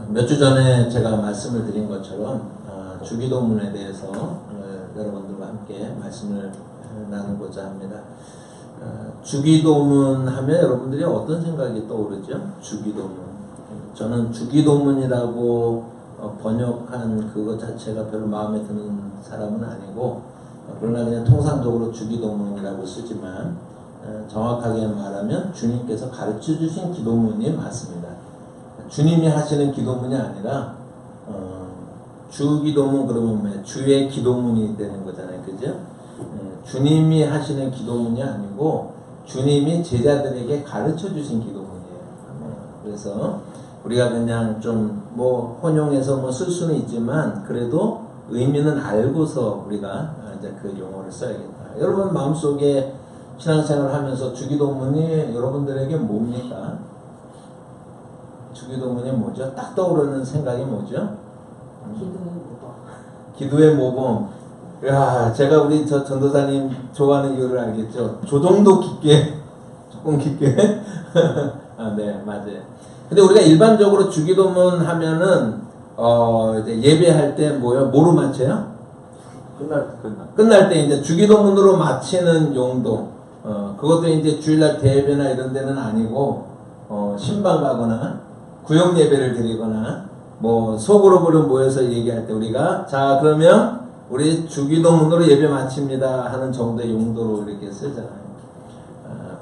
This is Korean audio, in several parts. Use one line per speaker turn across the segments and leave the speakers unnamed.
몇 주 전에 제가 말씀을 드린 것처럼 주기도문에 대해서 여러분들과 함께 말씀을 나누고자 합니다. 주기도문 하면 여러분들이 어떤 생각이 떠오르죠? 주기도문. 저는 주기도문이라고 번역한 그것 자체가 별로 마음에 드는 사람은 아니고, 그러나 그냥 통상적으로 주기도문이라고 쓰지만 정확하게 말하면 주님께서 가르쳐 주신 기도문이 맞습니다. 주님이 하시는 기도문이 아니라 주기도문 그러면 뭐예요? 주의 기도문이 되는 거잖아요. 그죠? 주님이 하시는 기도문이 아니고 주님이 제자들에게 가르쳐 주신 기도문이에요. 그래서 우리가 그냥 좀 뭐 혼용해서 뭐 쓸 수는 있지만 그래도 의미는 알고서 우리가 이제 그 용어를 써야겠다. 여러분 마음속에 신앙생활을 하면서 주기도문이 여러분들에게 뭡니까? 주기도문이 뭐죠? 딱 떠오르는 생각이 뭐죠? 기도의 모범. 야, 제가 우리 저 전도사님 좋아하는 이유를 알겠죠? 저 정도 깊게, 조금 깊게. 네, 맞아요. 근데 우리가 일반적으로 주기도문 하면은, 이제 예배할 때 뭐로 마쳐요? 끝날 때 이제 주기도문으로 마치는 용도. 그것도 이제 주일날 대회나 이런 데는 아니고, 신방 가거나, 구역 예배를 드리거나, 뭐, 소그룹으로 모여서 얘기할 때 우리가, 자, 그러면 우리 주기도문으로 예배 마칩니다 하는 정도의 용도로 이렇게 쓰잖아요.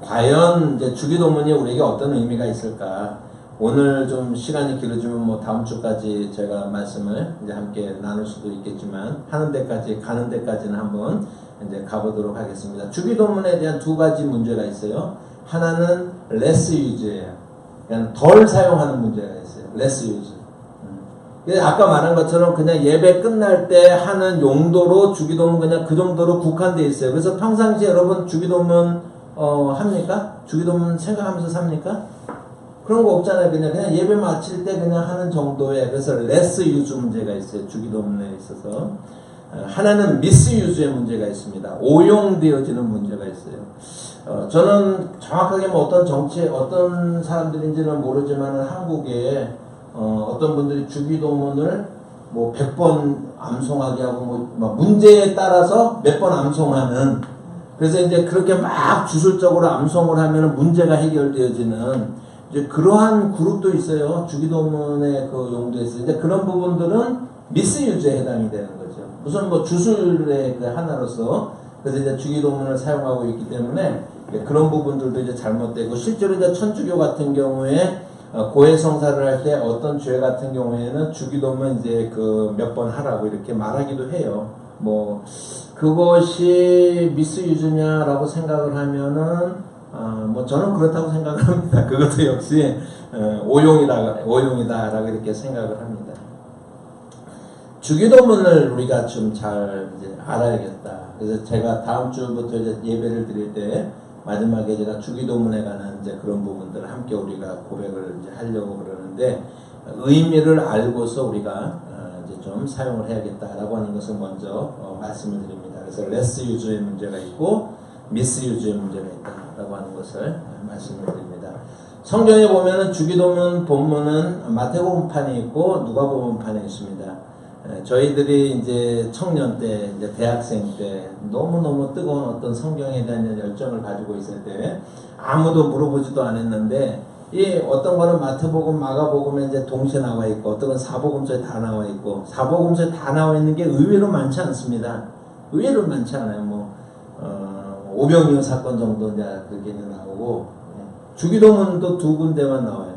과연 이제 주기도문이 우리에게 어떤 의미가 있을까? 오늘 좀 시간이 길어지면 뭐 다음 주까지 제가 말씀을 이제 함께 나눌 수도 있겠지만 가는 데까지는 한번 이제 가보도록 하겠습니다. 주기도문에 대한 두 가지 문제가 있어요. 하나는 less use예요. 그냥 덜 사용하는 문제가 있어요. less use. 아까 말한 것처럼 그냥 예배 끝날 때 하는 용도로 주기도문 그냥 그 정도로 국한되어 있어요. 그래서 평상시에 여러분 주기도문 합니까? 주기도문 생각하면서 삽니까? 그런 거 없잖아요. 그냥 예배 마칠 때 그냥 하는 정도의, 그래서 less use 문제가 있어요. 주기도문에 있어서. 하나는 misUse의 문제가 있습니다. 오용되어지는 문제가 있어요. 저는 정확하게 뭐 어떤 사람들인지는 모르지만 한국에 어떤 분들이 주기도문을 뭐 100번 암송하게 하고 뭐 문제에 따라서 몇 번 암송하는, 그래서 이제 그렇게 막 주술적으로 암송을 하면 문제가 해결되어지는 이제 그러한 그룹도 있어요. 주기도문의 그 용도에 있어요. 이제 그런 부분들은 미스유즈에 해당이 되는 거죠. 우선 뭐 주술의 그 하나로서 그래서 이제 주기도문을 사용하고 있기 때문에 그런 부분들도 이제 잘못되고, 실제로 이제 천주교 같은 경우에 고해성사를 할 때 어떤 죄 같은 경우에는 주기도문 이제 그 몇 번 하라고 이렇게 말하기도 해요. 뭐 그것이 미스유즈냐라고 생각을 하면은 뭐 저는 그렇다고 생각을 합니다. 그것도 역시 오용이다라고 이렇게 생각을 합니다. 주기도문을 우리가 좀 잘 이제 알아야겠다. 그래서 제가 다음 주부터 이제 예배를 드릴 때 마지막에 제가 주기도문에 관한 이제 그런 부분들을 함께 우리가 고백을 이제 하려고 그러는데, 의미를 알고서 우리가 이제 좀 사용을 해야겠다라고 하는 것을 먼저 말씀을 드립니다. 그래서 less use의 문제가 있고 misUse의 문제가 있다라고 하는 것을 말씀을 드립니다. 성경에 보면은 주기도문 본문은 마태복음판이 있고 누가복음판이 있습니다. 저희들이 이제 청년 때, 이제 대학생 때 너무너무 뜨거운 어떤 성경에 대한 열정을 가지고 있을 때 아무도 물어보지도 않았는데, 이 어떤 거는 마태복음, 마가복음에 이제 동시에 나와 있고 어떤 건 사복음서에 다 나와 있고, 사복음서에 다 나와 있는 게 의외로 많지 않습니다. 의외로 많지 않아요. 뭐 오병이어 사건 정도 이제 그게 나오고, 주기도문도 두 군데만 나와요.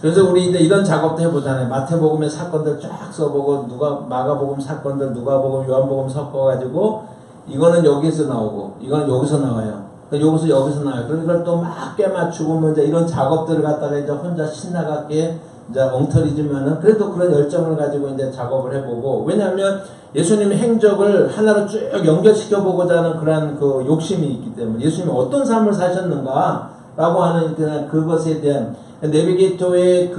그래서 우리 이제 이런 작업도 해보잖아요. 마태복음의 사건들 쫙 써보고, 마가복음 사건들, 누가복음, 요한복음 섞어가지고, 이거는 여기서 나오고, 이거는 여기서 나와요. 여기서 나와요. 그럼 이걸 또 막 깨맞추고, 뭐 이제 이런 작업들을 갖다가 이제 혼자 신나게 이제 엉터리지만은 그래도 그런 열정을 가지고 이제 작업을 해보고, 왜냐하면 예수님의 행적을 하나로 쭉 연결시켜 보고자 하는 그런 그 욕심이 있기 때문에, 예수님이 어떤 삶을 사셨는가라고 하는 그것에 대한 내비게이터의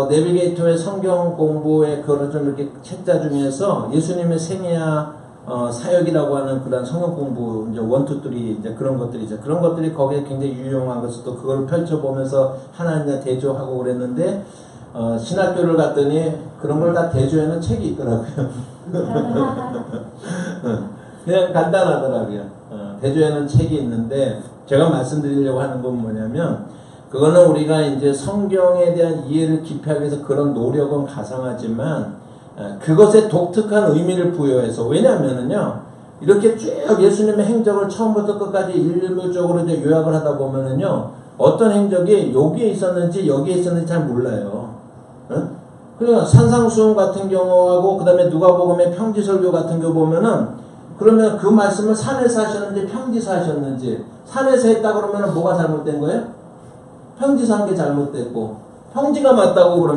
내비게이터의 성경 공부의 그걸 좀 이렇게 책자 중에서 예수님의 생애와 사역이라고 하는 그런 성경 공부 이제 1, 2, 3 이제 그런 것들이 거기에 굉장히 유용한 것을 또 그걸 펼쳐보면서 하나 이제 대조하고 그랬는데, 신학교를 갔더니 그런 걸 다 대조해놓은 책이 있더라고요. 그냥 간단하더라고요. 대조해놓은 책이 있는데 제가 말씀드리려고 하는 건 뭐냐면 그거는 우리가 이제 성경에 대한 이해를 깊이 하기 위해서 그런 노력은 가상하지만 그것에 독특한 의미를 부여해서 왜냐하면은요 이렇게 쭉 예수님의 행적을 처음부터 끝까지 일률적으로 이제 요약을 하다 보면은요 어떤 행적이 여기에 있었는지 여기에 있었는지 잘 몰라요. 그러니까 산상수훈 같은 경우하고 그 다음에 누가복음의 평지설교 같은 경우 보면은 그러면 그 말씀을 산에서 하셨는지 평지에서 하셨는지 산에서 했다 그러면 뭐가 잘못된 거예요? 평지에서 한 게 잘못됐고 평지가 맞다고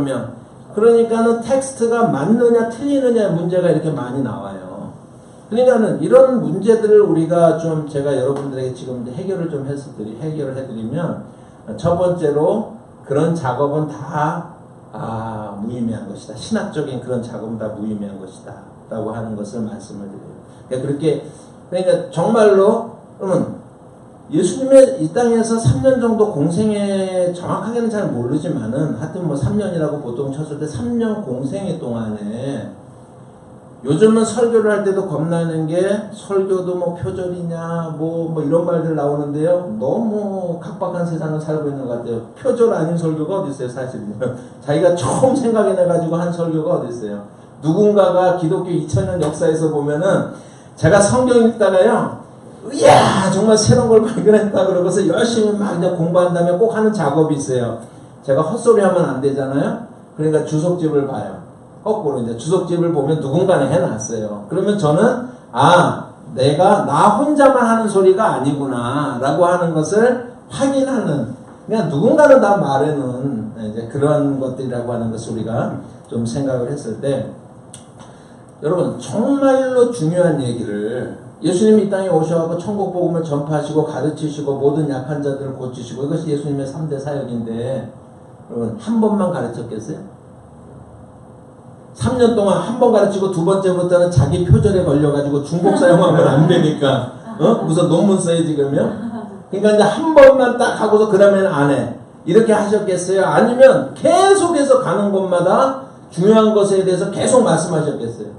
그러니까는 텍스트가 맞느냐 틀리느냐의 문제가 이렇게 많이 나와요. 그러니까는 이런 문제들을 우리가 좀 제가 여러분들에게 지금 해결을 좀 해결을 해드리면 첫 번째로 그런 작업은 다 무의미한 것이다. 신학적인 그런 작업은 다 무의미한 것이다. 라고 하는 것을 말씀을 드려요. 그러니까 정말로 그러면 예수님의 이 땅에서 3년 정도 공생에 정확하게는 잘 모르지만은 하여튼 뭐 3년이라고 보통 쳤을 때 3년 공생애 동안에 요즘은 설교를 할 때도 겁나는 게 설교도 뭐 표절이냐 뭐 이런 말들 나오는데요. 너무 각박한 세상을 살고 있는 것 같아요. 표절 아닌 설교가 어디 있어요, 사실. 자기가 처음 생각해내가지고 한 설교가 어디 있어요. 누군가가 기독교 2000년 역사에서 보면은 제가 성경 읽다가요. 이야 정말 새로운 걸 발견했다 그러고서 열심히 막 이제 공부한 다음에 꼭 하는 작업이 있어요. 제가 헛소리 하면 안 되잖아요. 그러니까 주석집을 봐요. 거꾸로 이제 주석집을 보면 누군가는 해놨어요. 그러면 저는 내가 나 혼자만 하는 소리가 아니구나 라고 하는 것을 확인하는 그냥 누군가는 다 말해놓은 이제 그런 것들이라고 하는 것을 우리가 좀 생각을 했을 때 여러분 정말로 중요한 얘기를 예수님이 이 땅에 오셔서 천국 복음을 전파하시고 가르치시고 모든 약한 자들을 고치시고 이것이 예수님의 3대 사역인데 여러분 한 번만 가르쳤겠어요? 3년 동안 한 번 가르치고 두 번째부터는 자기 표절에 걸려가지고 중복 사용하면 안 되니까 무슨 논문 써야지 그러면? 그러니까 이제 한 번만 딱 하고서 그 다음에는 안 해. 이렇게 하셨겠어요? 아니면 계속해서 가는 곳마다 중요한 것에 대해서 계속 말씀하셨겠어요? 계속.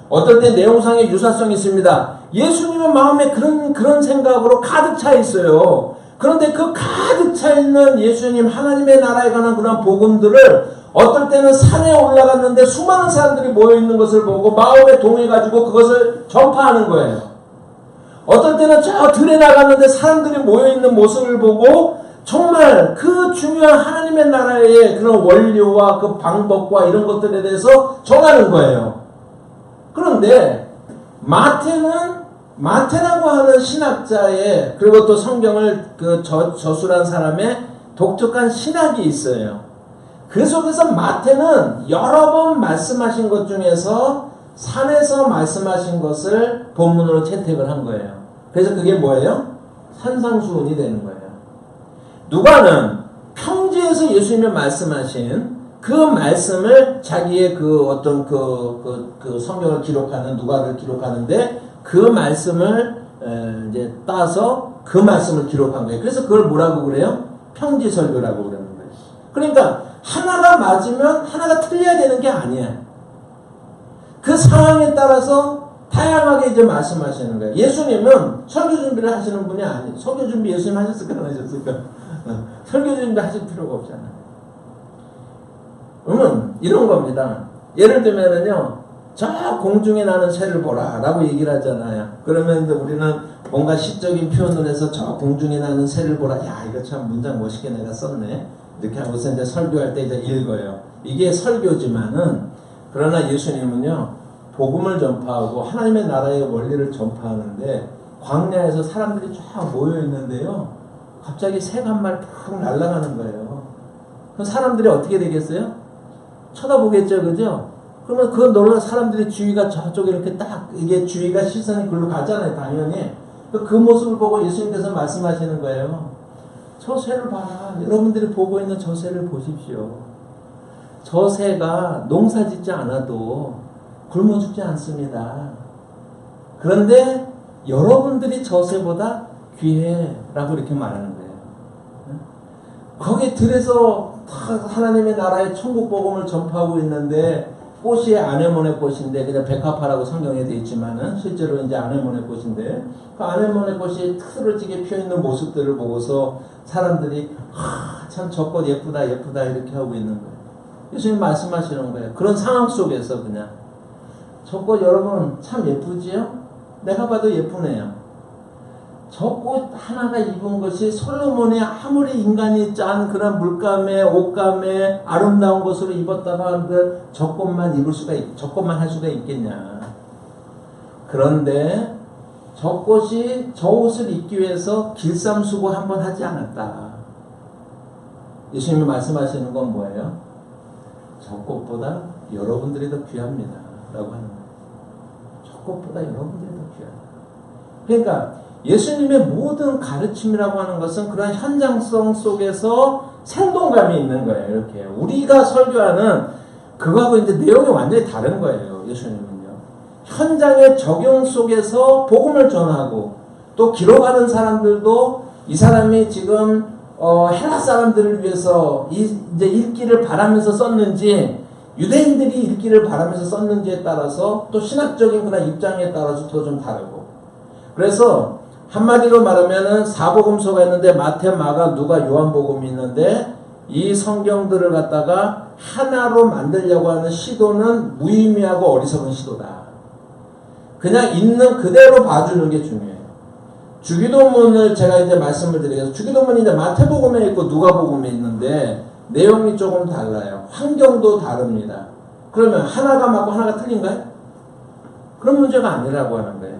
어떨 때 내용상의 유사성이 있습니다. 예수님의 마음에 그런 생각으로 가득 차 있어요. 그런데 그 가득 차 있는 예수님 하나님의 나라에 관한 그런 복음들을 어떨 때는 산에 올라갔는데 수많은 사람들이 모여있는 것을 보고 마음에 동해가지고 그것을 전파하는 거예요. 어떨 때는 저 들에 나갔는데 사람들이 모여있는 모습을 보고 정말 그 중요한 하나님의 나라의 그런 원료와 그 방법과 이런 것들에 대해서 전하는 거예요. 그런데 마태라고 하는 신학자의 그리고 또 성경을 저술한 사람의 독특한 신학이 있어요. 그 속에서 마태는 여러 번 말씀하신 것 중에서 산에서 말씀하신 것을 본문으로 채택을 한 거예요. 그래서 그게 뭐예요? 산상수훈이 되는 거예요. 누가는 평지에서 예수님이 말씀하신 그 말씀을 자기의 어떤 성경을 기록하는 누가를 기록하는데 그 말씀을 이제 따서 그 말씀을 기록한 거예요. 그래서 그걸 뭐라고 그래요? 평지설교라고 그러는 거예요. 그러니까 하나가 맞으면 하나가 틀려야 되는 게 아니야. 그 상황에 따라서 다양하게 이제 말씀하시는 거예요. 예수님은 설교 준비를 하시는 분이 아니에요. 설교 준비 예수님 하셨을까 안 하셨을까? 설교 준비 하실 필요가 없잖아요. 이런 겁니다. 예를 들면은요, 저 공중에 나는 새를 보라 라고 얘기를 하잖아요. 그러면 우리는 뭔가 시적인 표현을 해서 저 공중에 나는 새를 보라. 야, 이거 참 문장 멋있게 내가 썼네. 이렇게 하고서 이제 설교할 때 이제 읽어요. 이게 설교지만은, 그러나 예수님은요, 복음을 전파하고 하나님의 나라의 원리를 전파하는데, 광야에서 사람들이 쫙 모여 있는데요, 갑자기 새가 한 마리 푹 날아가는 거예요. 그럼 사람들이 어떻게 되겠어요? 쳐다보겠죠, 그죠? 그러면 그 놀란 사람들의 주위가 저쪽에 이렇게 딱, 이게 주위가 시선이 글로 가잖아요, 당연히. 그 모습을 보고 예수님께서 말씀하시는 거예요. 저 새를 봐라. 여러분들이 보고 있는 저 새를 보십시오. 저 새가 농사 짓지 않아도 굶어 죽지 않습니다. 그런데 여러분들이 저 새보다 귀해 라고 이렇게 말하는 거예요. 거기 들에서 하나님의 나라의 천국 복음을 전파하고 있는데 꽃이 아네모네 꽃인데 그냥 백합화라고 성경에 되어 있지만은 실제로 이제 아네모네 꽃인데 그 아네모네 꽃이 트러지게 피어 있는 모습들을 보고서 사람들이 참 저 꽃 예쁘다 예쁘다 이렇게 하고 있는 거예요. 예수님 말씀하시는 거예요. 그런 상황 속에서 그냥 저 꽃 여러분 참 예쁘지요? 내가 봐도 예쁘네요. 저 꽃 하나가 입은 것이 솔로몬이 아무리 인간이 짠 그런 물감에 옷감에 아름다운 것으로 입었다고 하는데 저 꽃만 입을 수가 저 꽃만 할 수가 있겠냐. 그런데 저 꽃이 저 옷을 입기 위해서 길쌈수고 한번 하지 않았다. 예수님이 말씀하시는 건 뭐예요? 저 꽃보다 여러분들이 더 귀합니다. 라고 하는 거예요. 저 꽃보다 여러분들이 더 귀합니다. 그러니까 예수님의 모든 가르침이라고 하는 것은 그런 현장성 속에서 생동감이 있는 거예요. 이렇게 우리가 설교하는 그거하고 이제 내용이 완전히 다른 거예요. 예수님은요. 현장의 적용 속에서 복음을 전하고 또 기록하는 사람들도 이 사람이 지금 헬라 사람들을 위해서 이제 읽기를 바라면서 썼는지 유대인들이 읽기를 바라면서 썼는지에 따라서 또 신학적인 그런 입장에 따라서 또 좀 다르고 그래서 한마디로 말하면은 사복음서가 있는데 마태, 마가, 누가, 요한복음이 있는데 이 성경들을 갖다가 하나로 만들려고 하는 시도는 무의미하고 어리석은 시도다. 그냥 있는 그대로 봐주는 게 중요해요. 주기도문을 제가 이제 말씀을 드리겠습니다. 주기도문이 이제 마태복음에 있고 누가복음에 있는데 내용이 조금 달라요. 환경도 다릅니다. 그러면 하나가 맞고 하나가 틀린가요? 그런 문제가 아니라고 하는 거예요.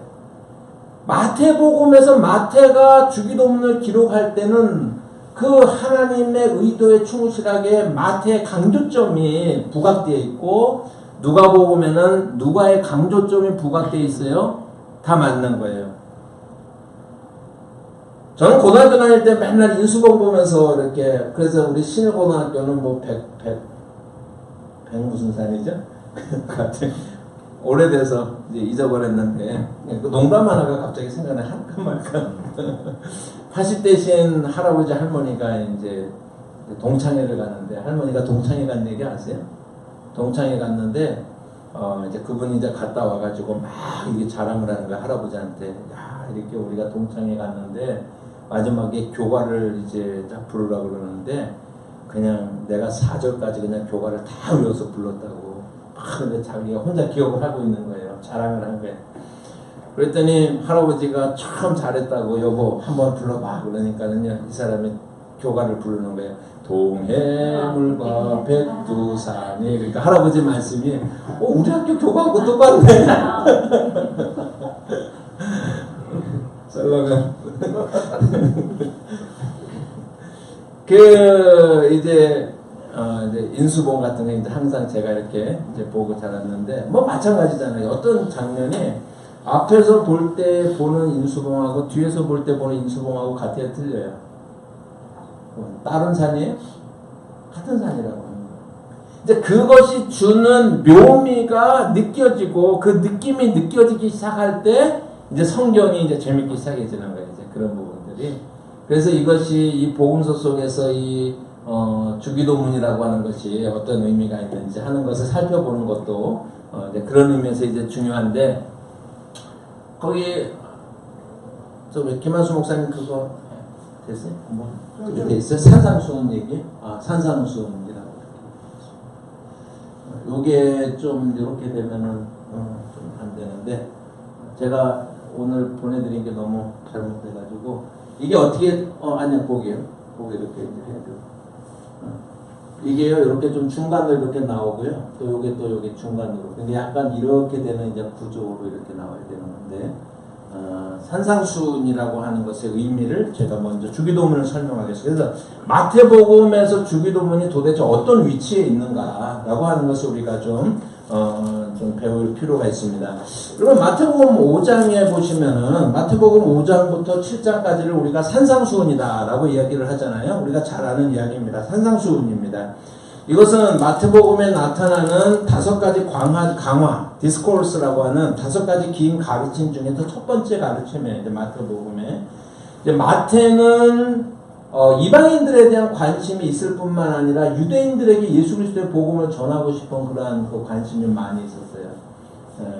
마태복음에서 마태가 주기도문을 기록할 때는 그 하나님의 의도에 충실하게 마태의 강조점이 부각되어 있고 누가복음에는 누가의 강조점이 부각되어 있어요. 다 맞는 거예요. 저는 고등학교 다닐 때 맨날 인수봉 보면서 이렇게 그래서 우리 신일고등학교는 뭐 백 무슨 산이죠? 같은 오래돼서 이제 잊어버렸는데 농담 하나가 갑자기 생각나 할까 말까 80대신 할아버지 할머니가 이제 동창회를 가는데 할머니가 동창회 간 얘기 아세요? 동창회 갔는데 이제 그분이 이제 갔다 와가지고 막 이게 자랑을 하는 거야 할아버지한테. 야 이렇게 우리가 동창회 갔는데 마지막에 교가를 이제 딱 부르라고 그러는데 그냥 내가 4절까지 그냥 교가를 다 외워서 불렀다고. 근데 자기가 혼자 기억을 하고 있는 거예요. 자랑을 한 거예요. 그랬더니 할아버지가 참 잘했다고 여보 한번 불러봐 그러니까는요 이 사람이 교가를 부르는 거예요. 동해물과 백두산이 그러니까 할아버지 말씀이 우리 학교 교가하고 똑같네. 썰렁한 이제 인수봉 같은 거 이제 항상 제가 이렇게 이제 보고 자랐는데 뭐 마찬가지잖아요. 어떤 장면이 앞에서 볼 때 보는 인수봉하고 뒤에서 볼 때 보는 인수봉하고 같아요, 틀려요? 다른 산이에요? 같은 산이라고 하는 거예요. 이제 그것이 주는 묘미가 느껴지고 그 느낌이 느껴지기 시작할 때 이제 성경이 이제 재밌기 시작해지는 거예요. 이제 그런 부분들이. 그래서 이것이 이 복음서 속에서 이 주기도문이라고 하는 것이 어떤 의미가 있는지 하는 것을 살펴보는 것도 이제 그런 의미에서 이제 중요한데 거기 김한수 목사님 그거 됐어요? 뭐 그게 돼 있어요? 산상수훈 얘기? 산상수훈이라고 요게 좀 이렇게 되면은 좀 안 되는데 제가 오늘 보내드린 게 너무 잘못돼가지고 이게 어떻게 아니야 거기요. 거기 이렇게 이제 해야 돼요. 이게요 이렇게 좀 중간으로 이렇게 나오고요. 또 요게 중간으로. 근데 약간 이렇게 되는 이제 구조로 이렇게 나와야 되는 건데 산상수훈이라고 하는 것의 의미를 제가 먼저 주기도문을 설명하겠습니다. 그래서 마태복음에서 주기도문이 도대체 어떤 위치에 있는가라고 하는 것을 우리가 좀 배울 필요가 있습니다. 그러면 마태복음 5장에 보시면은 마태복음 5장부터 7장까지를 우리가 산상수훈이다라고 이야기를 하잖아요. 우리가 잘 아는 이야기입니다. 산상수훈입니다. 이것은 마태복음에 나타나는 5가지 강화, 디스코르스라고 하는 5가지 긴 가르침 중에서 첫 번째 가르침이에요. 이제 마태복음에. 이제 마태는 이방인들에 대한 관심이 있을 뿐만 아니라 유대인들에게 예수 그리스도의 복음을 전하고 싶은 그러한 그 관심이 많이 있었어요.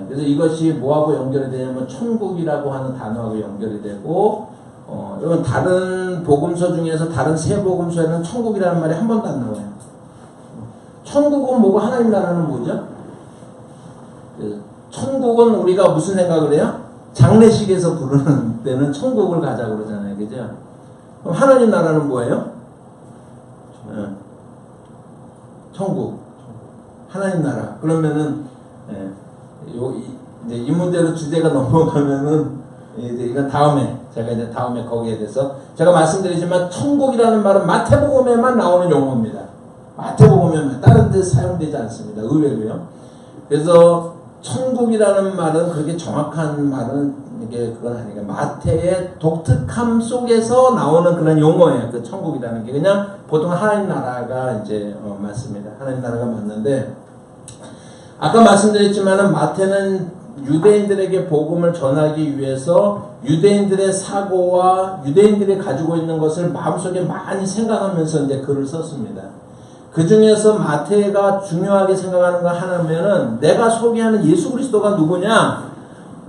그래서 이것이 뭐하고 연결이 되냐면 천국이라고 하는 단어하고 연결이 되고, 여러분 다른 복음서 중에서 다른 세 복음서에는 천국이라는 말이 한 번도 안 나와요. 천국은 뭐고 하나님 나라는 뭐죠? 천국은 우리가 무슨 생각을 해요? 장례식에서 부르는 때는 천국을 가자고 그러잖아요. 그죠? 그럼 하나님 나라는 뭐예요? 천국. 하나님 나라. 그러면은, 이제 이 문제로 주제가 넘어가면은, 이제 이건 제가 이제 다음에 거기에 대해서, 제가 말씀드리지만, 천국이라는 말은 마태복음에만 나오는 용어입니다. 마태복음에만, 다른 데 사용되지 않습니다. 의외로요. 그래서, 천국이라는 말은 그렇게 정확한 말은 이게 그건 아니에요. 마태의 독특함 속에서 나오는 그런 용어예요. 그 천국이라는 게 그냥 보통 하나님 나라가 이제 맞습니다. 하나님 나라가 맞는데 아까 말씀드렸지만은 마태는 유대인들에게 복음을 전하기 위해서 유대인들의 사고와 유대인들이 가지고 있는 것을 마음속에 많이 생각하면서 이제 글을 썼습니다. 그 중에서 마태가 중요하게 생각하는 거 하나면은 내가 소개하는 예수 그리스도가 누구냐?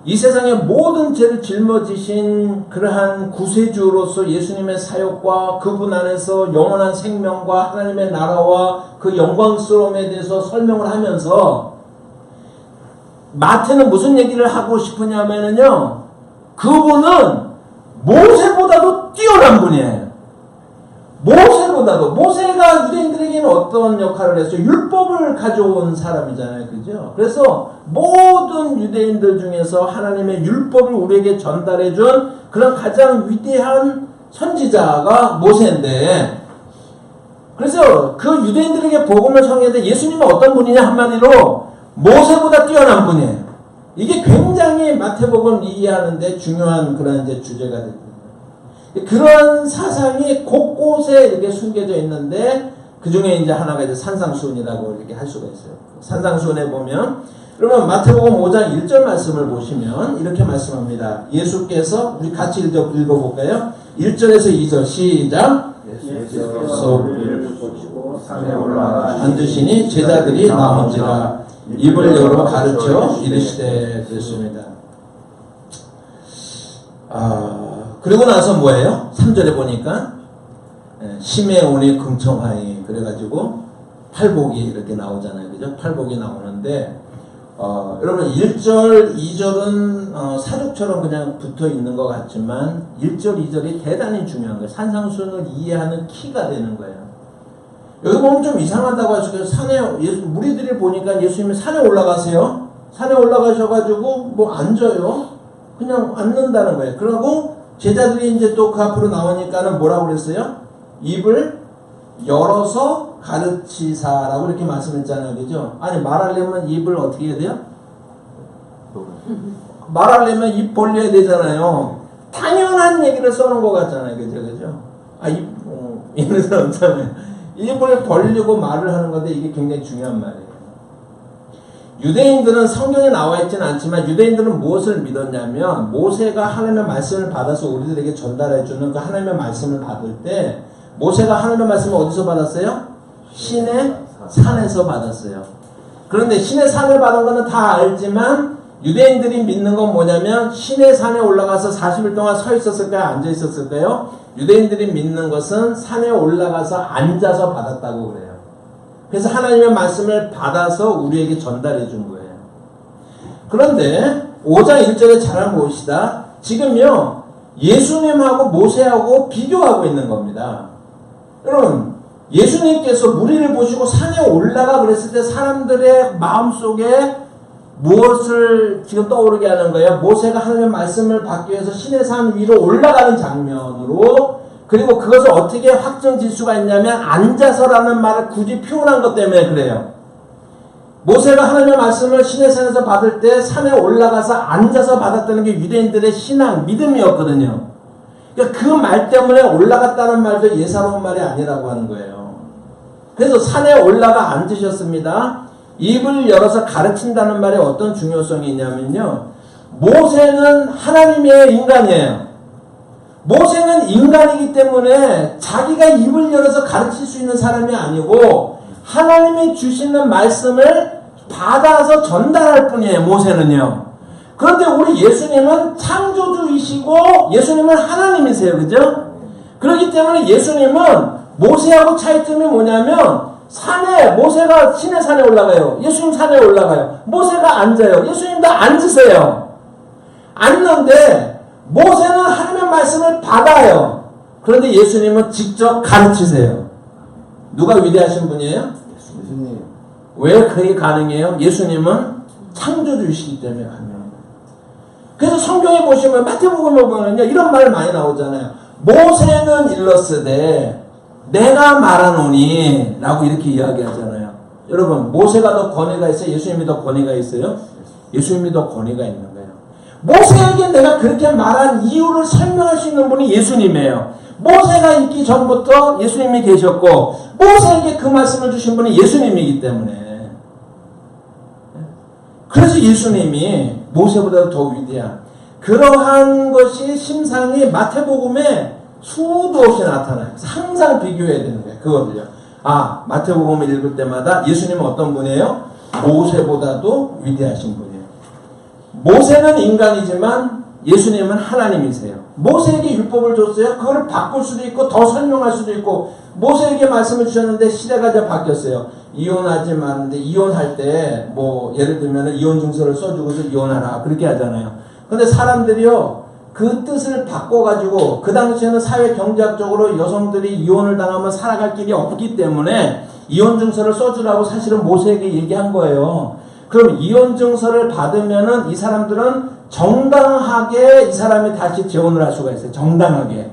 이 세상의 모든 죄를 짊어지신 그러한 구세주로서 예수님의 사역과 그분 안에서 영원한 생명과 하나님의 나라와 그 영광스러움에 대해서 설명을 하면서 마태는 무슨 얘기를 하고 싶으냐면요. 그분은 모세보다도 뛰어난 분이에요. 모세가 유대인들에게는 어떤 역할을 했어요? 율법을 가져온 사람이잖아요. 그죠? 그래서 모든 유대인들 중에서 하나님의 율법을 우리에게 전달해준 그런 가장 위대한 선지자가 모세인데, 그래서 그 유대인들에게 복음을 전했는데 예수님은 어떤 분이냐? 한마디로 모세보다 뛰어난 분이에요. 이게 굉장히 마태복음 이해하는데 중요한 그런 이제 주제가 됩니다. 그런 사상이 곳곳에 이렇게 숨겨져 있는데 그 중에 이제 하나가 이제 산상수훈이라고 이렇게 할 수가 있어요. 산상수훈에 보면 그러면 마태복음 5장 1절 말씀을 보시면 이렇게 말씀합니다. 예수께서 우리 같이 읽어볼까요? 1절에서 2절 시작. 예수께서 우리를 보시고 산에 올라가 앉으시니 제자들이 나온지라 입을 열어 가르쳐 이르시되 그랬습니다. 그리고 나서 뭐예요? 3절에 보니까 시메온이 긍청하니 그래가지고 팔복이 이렇게 나오잖아요. 그죠? 팔복이 나오는데 여러분 1절, 2절은 사족처럼 그냥 붙어 있는 것 같지만 1절, 2절이 대단히 중요한 거예요. 산상수훈을 이해하는 키가 되는 거예요. 여기 보면 좀 이상하다고 하시고 산에 무리들이 보니까 예수님이 산에 올라가세요. 산에 올라가셔가지고 뭐 앉아요. 그냥 앉는다는 거예요. 그러고 제자들이 이제 또 그 앞으로 나오니까는 뭐라고 그랬어요? 입을 열어서 가르치사라고 이렇게 말씀했잖아요. 그죠? 아니, 말하려면 입을 어떻게 해야 돼요? 말하려면 입 벌려야 되잖아요. 당연한 얘기를 써놓은 것 같잖아요. 그죠? 이런 사람 있잖아요. 입을 벌리고 말을 하는 건데 이게 굉장히 중요한 말이에요. 유대인들은 성경에 나와 있지는 않지만 유대인들은 무엇을 믿었냐면 모세가 하나님의 말씀을 받아서 우리들에게 전달해주는 그 하나님의 말씀을 받을 때 모세가 하나님의 말씀을 어디서 받았어요? 신의 산에서 받았어요. 그런데 신의 산을 받은 거는 다 알지만 유대인들이 믿는 건 뭐냐면 신의 산에 올라가서 40일 동안 서 있었을까요? 앉아 있었을까요? 유대인들이 믿는 것은 산에 올라가서 앉아서 받았다고 그래요. 그래서 하나님의 말씀을 받아서 우리에게 전달해 준 거예요. 그런데 5장 1절에 잘 봅시다. 지금요 예수님하고 모세하고 비교하고 있는 겁니다. 여러분 예수님께서 무리를 보시고 산에 올라가 그랬을 때 사람들의 마음속에 무엇을 지금 떠오르게 하는 거예요? 모세가 하나님의 말씀을 받기 위해서 신의 산 위로 올라가는 장면으로, 그리고 그것을 어떻게 확정질 수가 있냐면 앉아서라는 말을 굳이 표현한 것 때문에 그래요. 모세가 하나님의 말씀을 신의 산에서 받을 때 산에 올라가서 앉아서 받았다는 게 유대인들의 신앙, 믿음이었거든요. 그러니까 그 말 때문에 올라갔다는 말도 예사로운 말이 아니라고 하는 거예요. 그래서 산에 올라가 앉으셨습니다. 입을 열어서 가르친다는 말에 어떤 중요성이 있냐면요, 모세는 하나님의 인간이에요. 모세는 인간이기 때문에 자기가 입을 열어서 가르칠 수 있는 사람이 아니고 하나님이 주시는 말씀을 받아서 전달할 뿐이에요. 모세는요. 그런데 우리 예수님은 창조주이시고 예수님은 하나님이세요. 그죠? 그렇기 때문에 예수님은 모세하고 차이점이 뭐냐면 산에 모세가 시내 산에 올라가요. 예수님 산에 올라가요. 모세가 앉아요. 예수님도 앉으세요. 앉는데 모세는 하나님의 말씀을 받아요. 그런데 예수님은 직접 가르치세요. 누가 위대하신 분이에요?
예수님.
왜 그게 가능해요? 예수님은 창조주이시기 때문에 가능해요. 그래서 성경에 보시면 마태복음에 보면요 이런 말 많이 나오잖아요. 모세는 일렀으되 내가 말하노니 라고 이렇게 이야기하잖아요. 여러분 모세가 더 권위가 있어요? 예수님이 더 권위가 있어요? 예수님이 더 권위가 있는 거예요. 모세에게 내가 그렇게 말한 이유를 설명할 수 있는 분이 예수님이에요. 모세가 있기 전부터 예수님이 계셨고 모세에게 그 말씀을 주신 분이 예수님이기 때문에 그래서 예수님이 모세보다 더 위대한 그러한 것이 심상이 마태복음에 수도 없이 나타나요. 항상 비교해야 되는 거예요. 그거를요. 아, 마태복음을 읽을 때마다 예수님은 어떤 분이에요? 모세보다도 위대하신 분이에요. 모세는 인간이지만 예수님은 하나님이세요. 모세에게 율법을 줬어요. 그걸 바꿀 수도 있고 더 설명할 수도 있고 모세에게 말씀을 주셨는데 시대가 이제 바뀌었어요. 이혼하지 말는데 이혼할 때 뭐 예를 들면 이혼 증서를 써주고서 이혼하라 그렇게 하잖아요. 근데 사람들이요 그 뜻을 바꿔가지고 그 당시에는 사회 경제학적으로 여성들이 이혼을 당하면 살아갈 길이 없기 때문에 이혼 증서를 써주라고 사실은 모세에게 얘기한 거예요. 그럼 이혼 증서를 받으면은 이 사람들은 정당하게 이 사람이 다시 재혼을 할 수가 있어요. 정당하게.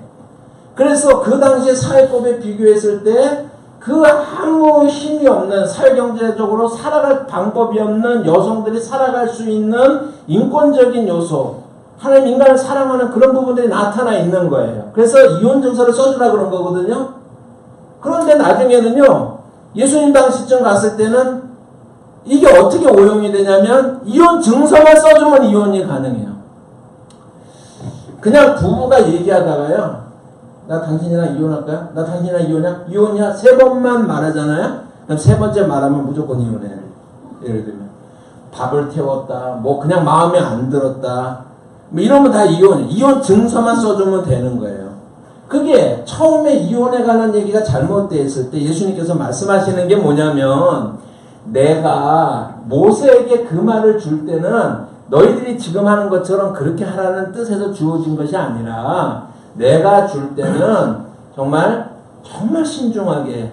그래서 그 당시에 사회법에 비교했을 때 그 아무 힘이 없는 사회경제적으로 살아갈 방법이 없는 여성들이 살아갈 수 있는 인권적인 요소 하나님 인간을 사랑하는 그런 부분들이 나타나 있는 거예요. 그래서 이혼 증서를 써주라 그런 거거든요. 그런데 나중에는요 예수님 당시쯤 갔을 때는 이게 어떻게 오용이 되냐면 이혼 증서만 써주면 이혼이 가능해요. 그냥 부부가 얘기하다가요 나 당신이랑 이혼할까요? 나 당신이랑 이혼이야? 이혼이야? 3번만 말하잖아요? 그럼 3번째 말하면 무조건 이혼해. 예를 들면 밥을 태웠다 뭐 그냥 마음에 안 들었다 뭐 이러면 다 이혼이에요. 이혼 증서만 써주면 되는 거예요. 그게 처음에 이혼에 관한 얘기가 잘못되어 있을 때 예수님께서 말씀하시는 게 뭐냐면 내가 모세에게 그 말을 줄 때는 너희들이 지금 하는 것처럼 그렇게 하라는 뜻에서 주어진 것이 아니라 내가 줄 때는 정말 신중하게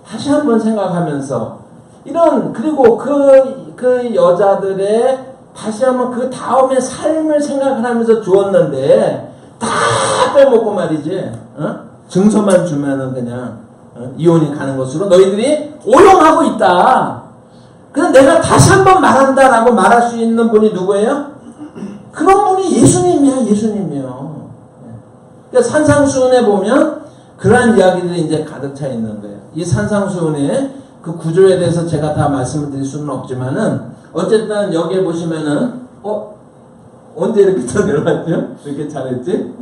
다시 한번 생각하면서 이런 그리고 그 여자들의 다시 한번 그 다음에 삶을 생각하면서 주었는데 다 빼먹고 말이지 증서만 주면은 그냥 이혼이 가는 것으로 너희들이 오용하고 있다. 그래서 내가 다시 한번 말한다라고 말할 수 있는 분이 누구예요? 그런 분이 예수님이야. 예수님이요. 그러니까 산상수훈에 보면 그러한 이야기들이 이제 가득 차 있는 거예요. 이 산상수훈의 그 구조에 대해서 제가 다 말씀을 드릴 수는 없지만은 어쨌든 여기에 보시면은 언제 이렇게 또 내려왔죠? 이렇게 잘했지?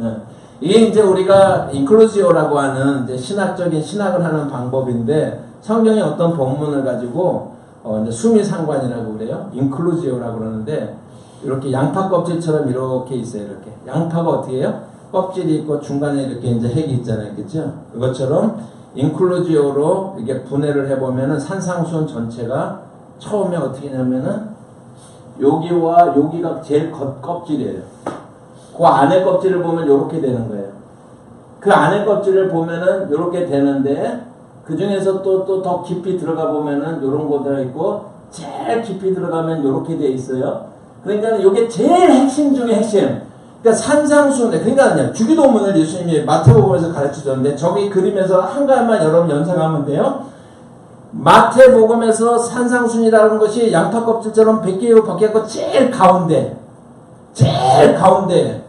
이게 이제 우리가 인클루지오라고 하는 이제 신학적인 신학을 하는 방법인데 성경의 어떤 본문을 가지고 이제 수미상관이라고 그래요. 인클루지오라고 그러는데 이렇게 양파 껍질처럼 이렇게 있어요. 이렇게 양파가 어떻게 해요? 껍질이 있고 중간에 이렇게 이제 핵이 있잖아요. 그렇죠? 그것처럼 인클루지오로 이게 분해를 해보면은 산상수훈 전체가 처음에 어떻게 하냐면은 여기와 여기가 제일 껍질이에요. 그 안에 껍질을 보면 이렇게 되는 거예요. 그 안에 껍질을 보면은 이렇게 되는데 그 중에서 또 더 깊이 들어가 보면은 이런 거 들어있고 제일 깊이 들어가면 이렇게 돼 있어요. 그러니까 이게 제일 핵심 중에 핵심. 그러니까 산상수훈, 그러니까 주기도문을 예수님이 마태복음에서 가르치셨는데 저기 그림에서 한 가지만 여러분 연상하면 돼요. 마태복음에서 산상수훈이라는 것이 양파 껍질처럼 100개로 바뀌었고 제일 가운데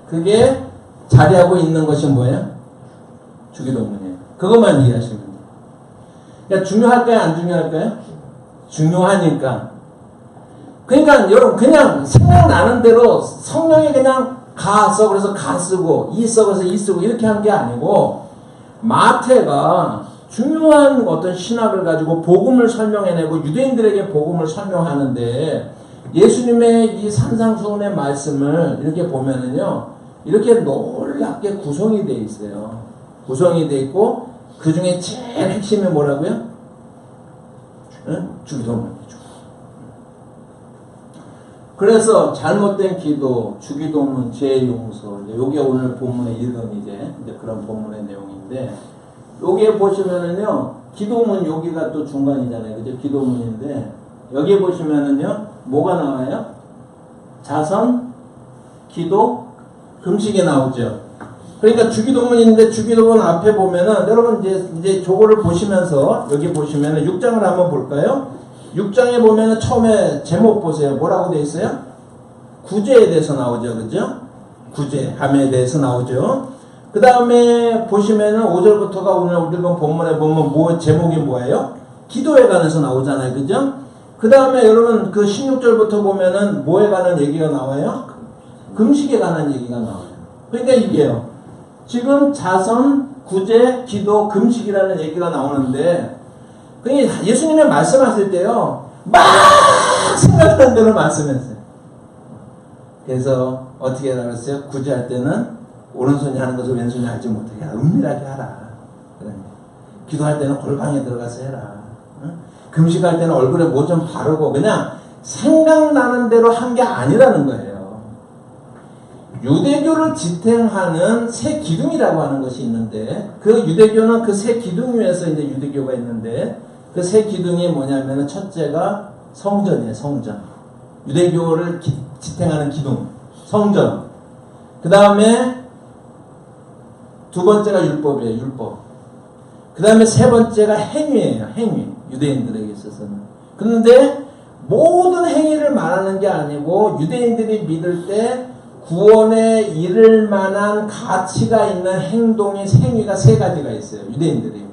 그게 자리하고 있는 것이 뭐예요? 주기도문이에요. 그것만 이해하시면 돼요. 그러니까 중요할까요? 안 중요할까요? 중요하니까. 그러니까 여러분 그냥 생각나는 대로 성령이 그냥 가 써 그래서 가 쓰고 이 써 그래서 이 쓰고 이렇게 한 게 아니고 마태가 중요한 어떤 신학을 가지고 복음을 설명해내고 유대인들에게 복음을 설명하는데 예수님의 이 산상수훈의 말씀을 이렇게 보면은요 이렇게 놀랍게 구성이 되어 있어요. 구성이 되어 있고 그 중에 제일 핵심이 뭐라고요? 응? 주기도문이죠. 그래서 잘못된 기도, 주기도문, 죄 용서, 요게 오늘 본문에 읽은 이제 그런 본문의 내용인데, 여기에 보시면은요, 기도문 여기가 또 중간이잖아요. 그죠? 기도문인데, 여기에 보시면은요, 뭐가 나와요? 자선, 기도, 금식이 나오죠. 그러니까 주기도문인데, 주기도문 앞에 보면은, 여러분 이제 저거를 보시면서, 여기 보시면은 6장을 한번 볼까요? 6장에 보면은 처음에 제목 보세요. 뭐라고 되어 있어요? 구제에 대해서 나오죠. 그죠? 구제, 함에 대해서 나오죠. 그 다음에 보시면은 5절부터가 오늘 우리 본문에 보면 제목이 뭐예요? 기도에 관해서 나오잖아요. 그죠? 그 다음에 여러분 그 16절부터 보면은 뭐에 관한 얘기가 나와요? 금식에 관한 얘기가 나와요. 그러니까 이게요. 지금 자선, 구제, 기도, 금식이라는 얘기가 나오는데 그러니까 예수님이 말씀하실 때요. 막 생각하는 대로 말씀했어요. 그래서 어떻게 하라고 했어요? 구제할 때는 오른손이 하는 것을 왼손이 알지 못하게 하라. 은밀하게 하라. 그러니까. 기도할 때는 골방에 들어가서 해라. 응? 금식할 때는 얼굴에 뭐 좀 바르고 그냥 생각나는 대로 한 게 아니라는 거예요. 유대교를 지탱하는 세 기둥이라고 하는 것이 있는데 그 유대교는 그 세 기둥 위에서 이제 유대교가 있는데 그 세 기둥이 뭐냐면은 첫째가 성전이에요. 성전. 유대교를 지탱하는 기둥. 성전. 그 다음에 두 번째가 율법이에요. 율법. 그 다음에 세 번째가 행위예요. 행위. 유대인들에게 있어서는. 그런데 모든 행위를 말하는 게 아니고 유대인들이 믿을 때 구원에 이를 만한 가치가 있는 행위가 세 가지가 있어요. 유대인들이.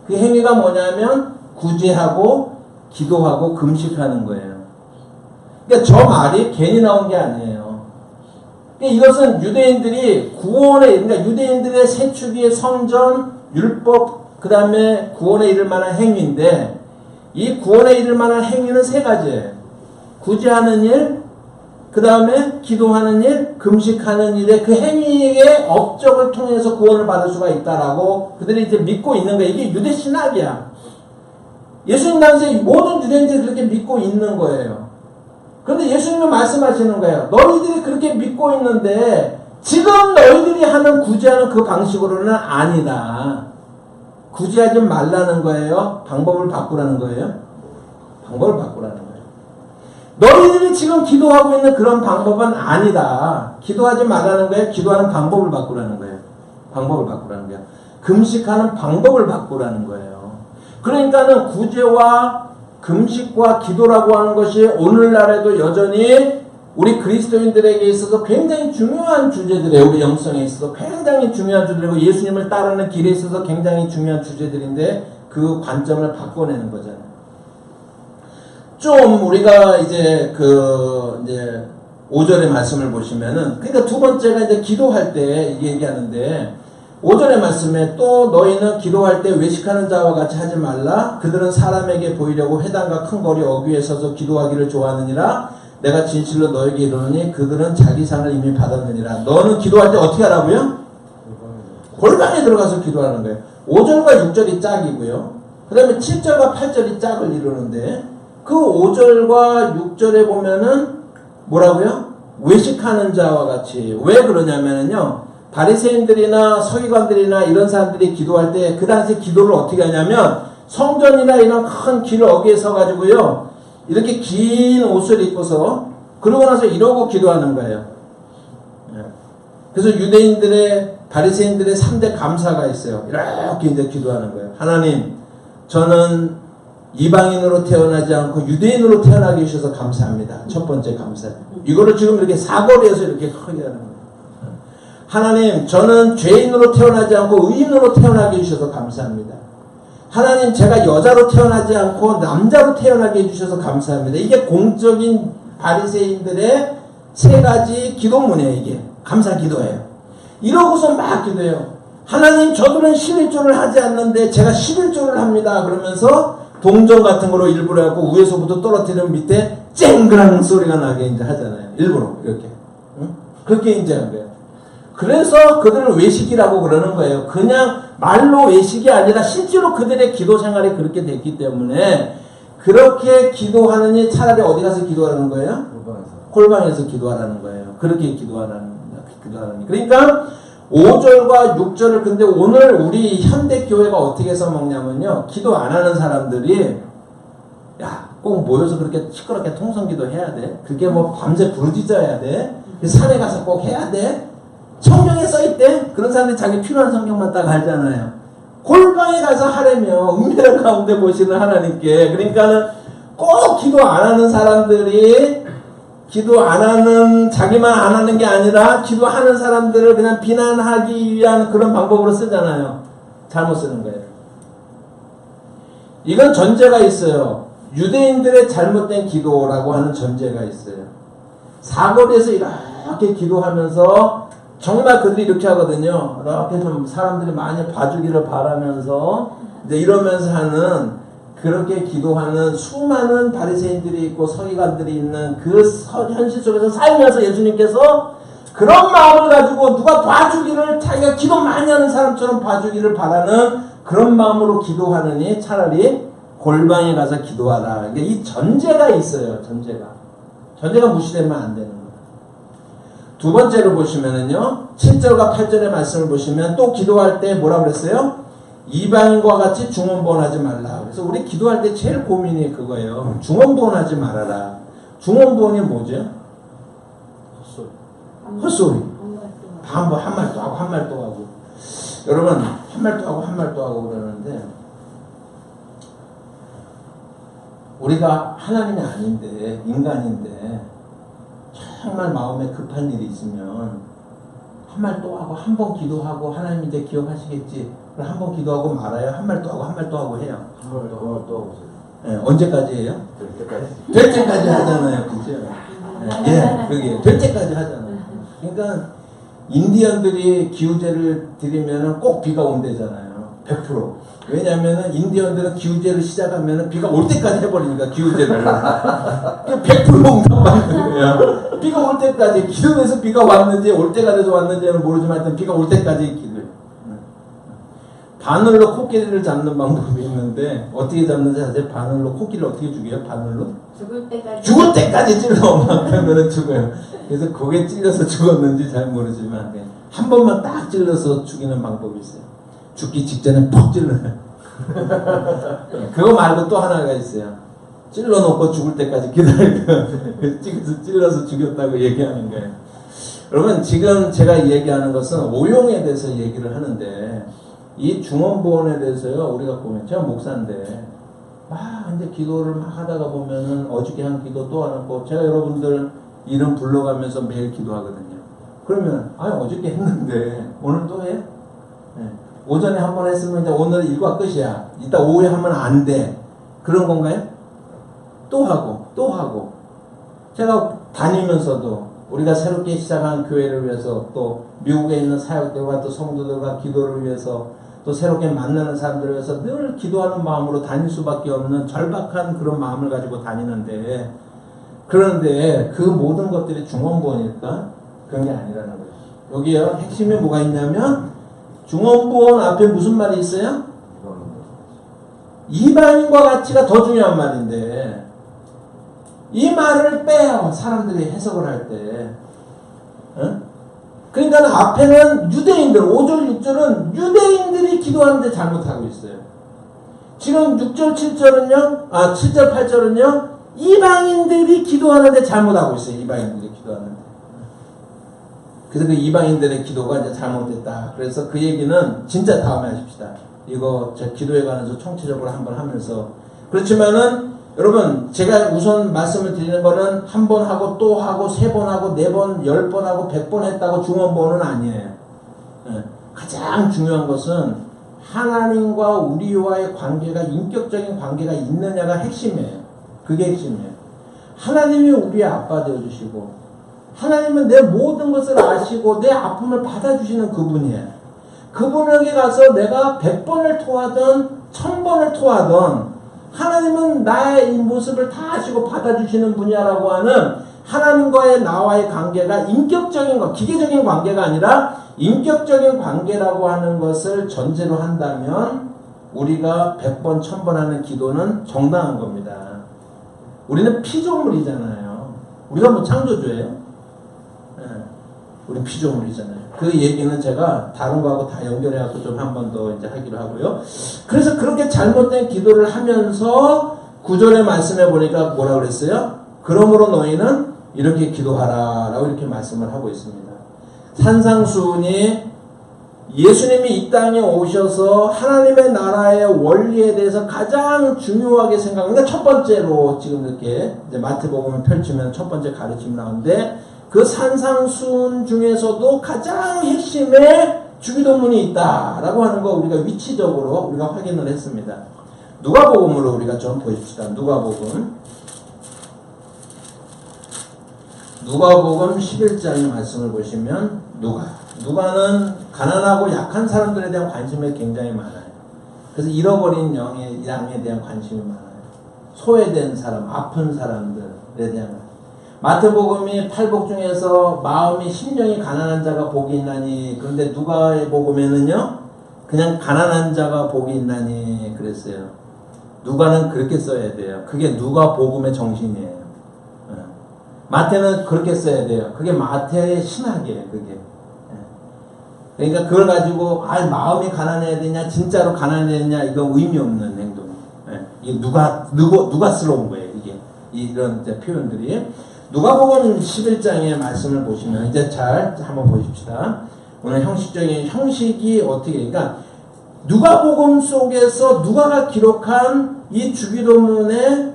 그 행위가 뭐냐면 구제하고 기도하고 금식하는 거예요. 그러니까 저 말이 괜히 나온 게 아니에요. 그러니까 이것은 유대인들이 그러니까 유대인들의 세 축이 성전, 율법, 그 다음에 구원에 이를 만한 행위인데 이 구원에 이를 만한 행위는 세 가지예요. 구제하는 일, 그 다음에 기도하는 일, 금식하는 일에 그 행위의 업적을 통해서 구원을 받을 수가 있다라고 그들이 이제 믿고 있는 거예요. 이게 유대 신학이야. 예수님 당시에 모든 유대인들이 그렇게 믿고 있는 거예요. 그런데 예수님은 말씀하시는 거예요. 너희들이 그렇게 믿고 있는데 지금 너희들이 하는 구제하는 그 방식으로는 아니다. 구제하지 말라는 거예요? 방법을 바꾸라는 거예요? 방법을 바꾸라는 거예요. 너희들이 지금 기도하고 있는 그런 방법은 아니다. 기도하지 말라는 거예요? 기도하는 방법을 바꾸라는 거예요? 방법을 바꾸라는 거예요. 금식하는 방법을 바꾸라는 거예요. 그러니까는 구제와 금식과 기도라고 하는 것이 오늘날에도 여전히 우리 그리스도인들에게 있어서 굉장히 중요한 주제들이에요. 우리 영성에 있어서 굉장히 중요한 주제들이고 예수님을 따르는 길에 있어서 굉장히 중요한 주제들인데 그 관점을 바꿔내는 거잖아요. 좀 우리가 이제 5절의 말씀을 보시면은 그러니까 두 번째가 이제 기도할 때 얘기하는데 5절의 말씀에 또 너희는 기도할 때 외식하는 자와 같이 하지 말라. 그들은 사람에게 보이려고 회당과 큰 거리 어귀에 서서 기도하기를 좋아하느니라. 내가 진실로 너에게 이르노니 그들은 자기 상을 이미 받았느니라. 너는 기도할 때 어떻게 하라고요? 골방에 들어가서 기도하는 거예요. 5절과 6절이 짝이고요. 그 다음에 7절과 8절이 짝을 이루는데 그 5절과 6절에 보면은 뭐라고요? 외식하는 자와 같이. 왜 그러냐면요. 바리새인들이나 서기관들이나 이런 사람들이 기도할 때 그 당시 기도를 어떻게 하냐면 성전이나 이런 큰 길 어귀에 서가지고요. 이렇게 긴 옷을 입고서 그러고 나서 이러고 기도하는 거예요. 그래서 유대인들의 바리새인들의 3대 감사가 있어요. 이렇게 이제 기도하는 거예요. 하나님, 저는 이방인으로 태어나지 않고 유대인으로 태어나게 해주셔서 감사합니다. 첫 번째 감사. 이거를 지금 이렇게 사거리에서 이렇게 크게 하는 거예요. 하나님, 저는 죄인으로 태어나지 않고 의인으로 태어나게 해주셔서 감사합니다. 하나님, 제가 여자로 태어나지 않고 남자로 태어나게 해주셔서 감사합니다. 이게 공적인 바리새인들의 세 가지 기도문이에요. 이게 감사 기도해요. 이러고서 막 기도해요. 하나님, 저들은 11조를 하지 않는데 제가 11조를 합니다. 그러면서 동전 같은 거로 일부러 하고 위에서부터 떨어뜨리면 밑에 쨍그랑 소리가 나게 이제 하잖아요. 일부러 이렇게. 응? 그렇게 이제 한 거예요. 그래서 그들을 외식이라고 그러는 거예요. 그냥 말로 외식이 아니라 실제로 그들의 기도 생활이 그렇게 됐기 때문에 그렇게 기도하느니 차라리 어디 가서 기도하는 거예요? 골방에서 기도하라는 거예요. 그렇게 기도하라는 거예요. 그러니까 5절과 6절을 근데 오늘 우리 현대교회가 어떻게 써먹냐면요. 기도 안 하는 사람들이 야, 꼭 모여서 그렇게 시끄럽게 통성기도 해야 돼. 그게 뭐 밤새 부르짖어야 돼. 산에 가서 꼭 해야 돼. 성경에 써있대. 그런 사람들이 자기 필요한 성경만 딱 알잖아요. 골방에 가서 하려면 은밀한 가운데 보시는 하나님께. 그러니까는 꼭 기도 안 하는 사람들이 기도 안 하는, 자기만 안 하는 게 아니라 기도하는 사람들을 그냥 비난하기 위한 그런 방법으로 쓰잖아요. 잘못 쓰는 거예요. 이건 전제가 있어요. 유대인들의 잘못된 기도라고 하는 전제가 있어요. 사거리에서 이렇게 기도하면서 정말 그들이 이렇게 하거든요. 이렇게 좀 사람들이 많이 봐주기를 바라면서 이제 이러면서 하는, 그렇게 기도하는 수많은 바리새인들이 있고 서기관들이 있는 그 현실 속에서 살면서 예수님께서 그런 마음을 가지고 누가 봐주기를, 자기가 기도 많이 하는 사람처럼 봐주기를 바라는 그런 마음으로 기도하느니 차라리 골방에 가서 기도하라. 그러니까 이 전제가 있어요. 전제가 무시되면 안 되는 거예요. 두 번째로 보시면은요, 7절과 8절의 말씀을 보시면 또 기도할 때 뭐라고 그랬어요? 이방인과 같이 중언부언하지 말라. 그래서 우리 기도할 때 제일 고민이 그거예요. 중언부언하지 말아라. 중언부언이 뭐죠? 헛소리. 반복 한 말 또 하고 한 말 또 하고. 여러분, 한 말 또 하고 한 말 또 하고 그러는데 우리가 하나님이 아닌데, 인간인데 정말 마음에 급한 일이 있으면 한 말 또 하고 한 번 기도하고 하나님 이제 기억하시겠지. 그럼 한 번 기도하고 말아요. 한 말 또 하고 한 말 또 하고 해요.
한 번 또 하고.
네, 언제까지 해요?
될 때까지.
될 때까지 하잖아요. 그죠? 예, 그게 될 때까지 하잖아요. 그러니까 인디언들이 기우제를 드리면은 꼭 비가 온대잖아요. 100%. 왜냐면은 인디언들은 기우제를 시작하면은 비가 올 때까지 해버리니까 기우제를 100% 응답받는 거예요. 비가 올 때까지 기도해서 비가 왔는지 올 때가 돼서 왔는지는 모르지만 하여튼 비가 올 때까지 기도해요. 바늘로 코끼리를 잡는 방법이 있는데 어떻게 잡는지 아세요? 바늘로 코끼리를 어떻게 죽여요? 바늘로? 죽을 때까지 찔러. 그러면 죽어요. 그래서 거기에 찔려서 죽었는지 잘 모르지만 한 번만 딱 찔러서 죽이는 방법이 있어요. 죽기 직전에 퍽 찔러요. 그거 말고 또 하나가 있어요. 찔러놓고 죽을 때까지 기다리고 찔러서 죽였다고 얘기하는 거예요. 여러분, 지금 제가 얘기하는 것은 오용에 대해서 얘기를 하는데 이 중언부언에 대해서요, 우리가 보면, 제가 목사인데 막 이제 기도를 막 하다가 보면은 어저께 한 기도 또 하고, 제가 여러분들 이름 불러가면서 매일 기도하거든요. 그러면 어저께 했는데 오늘 또 해? 네. 오전에 한 번 했으면 이제 오늘 일과 끝이야. 이따 오후에 하면 안 돼. 그런 건가요? 또 하고. 제가 다니면서도 우리가 새롭게 시작한 교회를 위해서, 또 미국에 있는 사역들과 또 성도들과 기도를 위해서, 또 새롭게 만나는 사람들을 위해서 늘 기도하는 마음으로 다닐 수밖에 없는 절박한 그런 마음을 가지고 다니는데, 그런데 그 모든 것들이 중언부언일까? 그런 게 아니라는 거예요. 여기요, 핵심이 뭐가 있냐면 중언부언 앞에 무슨 말이 있어요? 이방인과 같이가 더 중요한 말인데, 이 말을 빼요. 사람들이 해석을 할 때. 그러니까 앞에는 유대인들, 5절, 6절은 유대인들이 기도하는데 잘못하고 있어요. 지금 6절, 7절은요, 7절, 8절은요, 이방인들이 기도하는데 잘못하고 있어요. 이방인들이 기도하는데. 그래서 그 이방인들의 기도가 이제 잘못됐다. 그래서 그 얘기는 진짜 다음에 하십시다. 이거 제 기도에 관해서 총체적으로 한번 하면서. 그렇지만은 여러분, 제가 우선 말씀을 드리는 거는 한 번 하고 또 하고 3번 하고 4번, 10번 하고 100번 했다고 중언부언은 아니에요. 가장 중요한 것은 하나님과 우리와의 관계가, 인격적인 관계가 있느냐가 핵심이에요. 그게 핵심이에요. 하나님이 우리의 아빠 되어주시고, 하나님은 내 모든 것을 아시고 내 아픔을 받아주시는 그분이에요. 그분에게 가서 내가 100번을 토하든 1000번을 토하든 하나님은 나의 이 모습을 다 아시고 받아주시는 분이라고 하는 하나님과의 나와의 관계가 인격적인 것, 기계적인 관계가 아니라 인격적인 관계라고 하는 것을 전제로 한다면 우리가 100번, 1000번 하는 기도는 정당한 겁니다. 우리는 피조물이잖아요. 우리가 뭐 창조주예요? 네. 우리 피조물이잖아요. 그 얘기는 제가 다른 거하고 다 연결해갖고 좀 한 번 더 이제 하기로 하고요. 그래서 그렇게 잘못된 기도를 하면서 9절의 말씀에 보니까 뭐라 그랬어요? 그러므로 너희는 이렇게 기도하라 라고 이렇게 말씀을 하고 있습니다. 산상수훈이 예수님이 이 땅에 오셔서 하나님의 나라의 원리에 대해서 가장 중요하게 생각하는 게 첫 번째로 지금 이렇게 이제 마태복음을 펼치면 첫 번째 가르침이 나오는데 그 산상수훈 중에서도 가장 핵심의 주기도문이 있다라고 하는 거 우리가 위치적으로 우리가 확인을 했습니다. 누가복음으로 우리가 좀 보십시다. 누가복음 11장의 말씀을 보시면 누가는 가난하고 약한 사람들에 대한 관심이 굉장히 많아요. 그래서 잃어버린 양에 대한 관심이 많아요. 소외된 사람, 아픈 사람들에 대한. 마태복음이 팔복 중에서 마음이 심령이 가난한 자가 복이 있나니, 그런데 누가의 복음에는요 그냥 가난한 자가 복이 있나니 그랬어요. 누가는 그렇게 써야 돼요. 그게 누가복음의 정신이에요. 마태는 그렇게 써야 돼요. 그게 마태의 신학이에요. 그게. 그러니까 그걸 가지고 마음이 가난해야 되냐, 진짜로 가난해야 되냐, 이건 의미 없는 행동. 이게 누가스러운 거예요. 이게 이런 이제 표현들이. 누가복음 11장의 말씀을 보시면 이제 잘 한번 보십시다. 오늘 형식이 어떻게, 그러니까 누가복음 속에서 누가가 기록한 이 주기도문의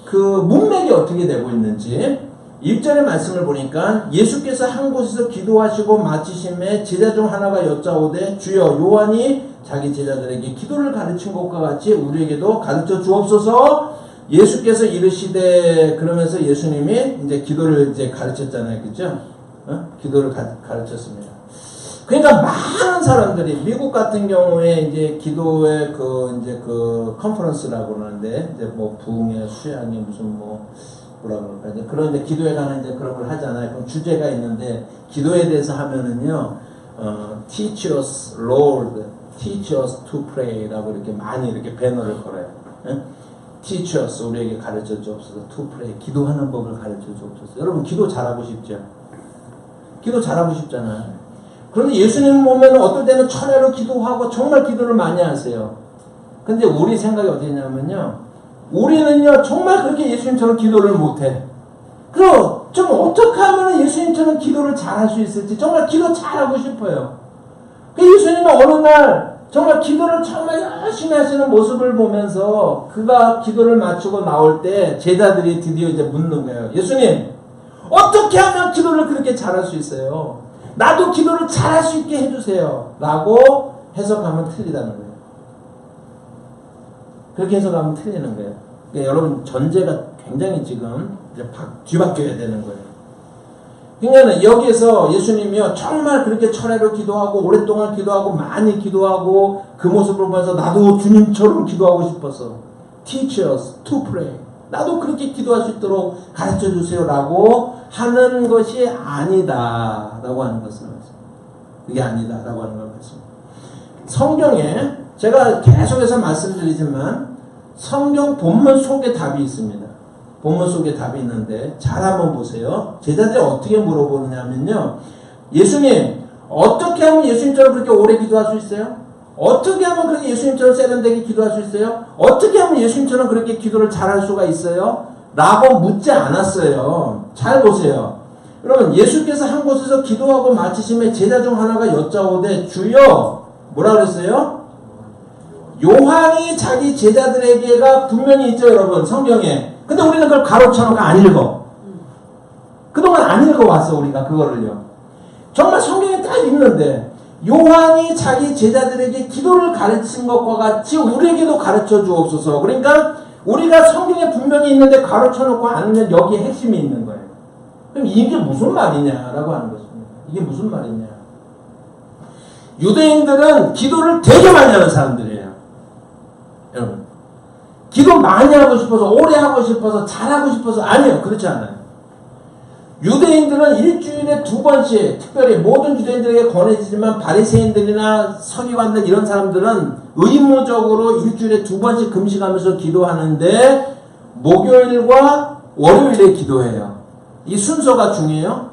그 문맥이 어떻게 되고 있는지 1절의 말씀을 보니까 예수께서 한 곳에서 기도하시고 마치심에 제자 중 하나가 여짜오되 주여 요한이 자기 제자들에게 기도를 가르친 것과 같이 우리에게도 가르쳐 주옵소서. 예수께서 이르시되, 그러면서 예수님이 이제 기도를 이제 가르쳤잖아요. 그죠? 기도를 가르쳤습니다. 그러니까 많은 사람들이 미국 같은 경우에 이제 기도의 그 컨퍼런스라고 그러는데 이제 뭐 부흥의 수양이 무슨 뭐라 그럴까 이제 그런 이제 기도에 관한 이제 그런 걸 하잖아요. 그럼 주제가 있는데 기도에 대해서 하면은요, teach us Lord, teach us to pray라고 이렇게 많이 이렇게 배너를 걸어요. teach us, 우리에게 가르쳐 주옵소서. to pray, 기도하는 법을 가르쳐 주옵소서. 여러분 기도 잘하고 싶죠? 기도 잘하고 싶잖아요. 그런데 예수님 보면 어떨 때는 철야로 기도하고 정말 기도를 많이 하세요. 근데 우리 생각이 어디냐면요, 우리는요 정말 그렇게 예수님처럼 기도를 못해. 그럼 좀 어떻게 하면 예수님처럼 기도를 잘할 수 있을지 정말 기도 잘하고 싶어요. 예수님은 어느 날 정말 기도를 정말 열심히 하시는 모습을 보면서 그가 기도를 마치고 나올 때 제자들이 드디어 이제 묻는 거예요. 예수님, 어떻게 하면 기도를 그렇게 잘할 수 있어요? 나도 기도를 잘할 수 있게 해주세요. 라고 해석하면 틀리다는 거예요. 그렇게 해석하면 틀리는 거예요. 그러니까 여러분 전제가 굉장히 지금 이제 뒤바뀌어야 되는 거예요. 그러니까 여기에서 예수님이요 정말 그렇게 철야로 기도하고 오랫동안 기도하고 많이 기도하고 그 모습을 보면서 나도 주님처럼 기도하고 싶어서 teach us to pray, 나도 그렇게 기도할 수 있도록 가르쳐 주세요 라고 하는 것이 아니다 라고 하는 것을 말씀합니다. 그게 아니다 라고 하는 걸 말씀합니다. 성경에 제가 계속해서 말씀드리지만 성경 본문 속에 답이 있습니다. 본문 속에 답이 있는데 잘 한번 보세요. 제자들이 어떻게 물어보느냐면요, 예수님 어떻게 하면 예수님처럼 그렇게 오래 기도할 수 있어요? 어떻게 하면 그렇게 예수님처럼 세련되게 기도할 수 있어요? 어떻게 하면 예수님처럼 그렇게 기도를 잘할 수가 있어요? 라고 묻지 않았어요. 잘 보세요. 여러분 예수께서 한 곳에서 기도하고 마치심에 제자 중 하나가 여짜오되 주여, 뭐라 그랬어요? 요한이 자기 제자들에게가 분명히 있죠 여러분 성경에. 근데 우리는 그걸 가로쳐놓고 안 읽어. 그동안 안 읽어왔어 우리가 그거를요. 정말 성경에 딱 있는데 요한이 자기 제자들에게 기도를 가르친 것과 같이 우리에게도 가르쳐 주옵소서. 그러니까 우리가 성경에 분명히 있는데 가르쳐놓고 안 읽는 여기에 핵심이 있는 거예요. 그럼 이게 무슨 말이냐라고 하는 것입니다. 이게 무슨 말이냐. 유대인들은 기도를 되게 많이 하는 사람들이에요. 여러분. 기도 많이 하고 싶어서, 오래 하고 싶어서, 잘하고 싶어서, 아니에요. 그렇지 않아요. 유대인들은 일주일에 2번씩, 특별히 모든 유대인들에게 권해지지만 바리새인들이나 서기관들 이런 사람들은 의무적으로 일주일에 2번씩 금식하면서 기도하는데 목요일과 월요일에 기도해요. 이 순서가 중요해요.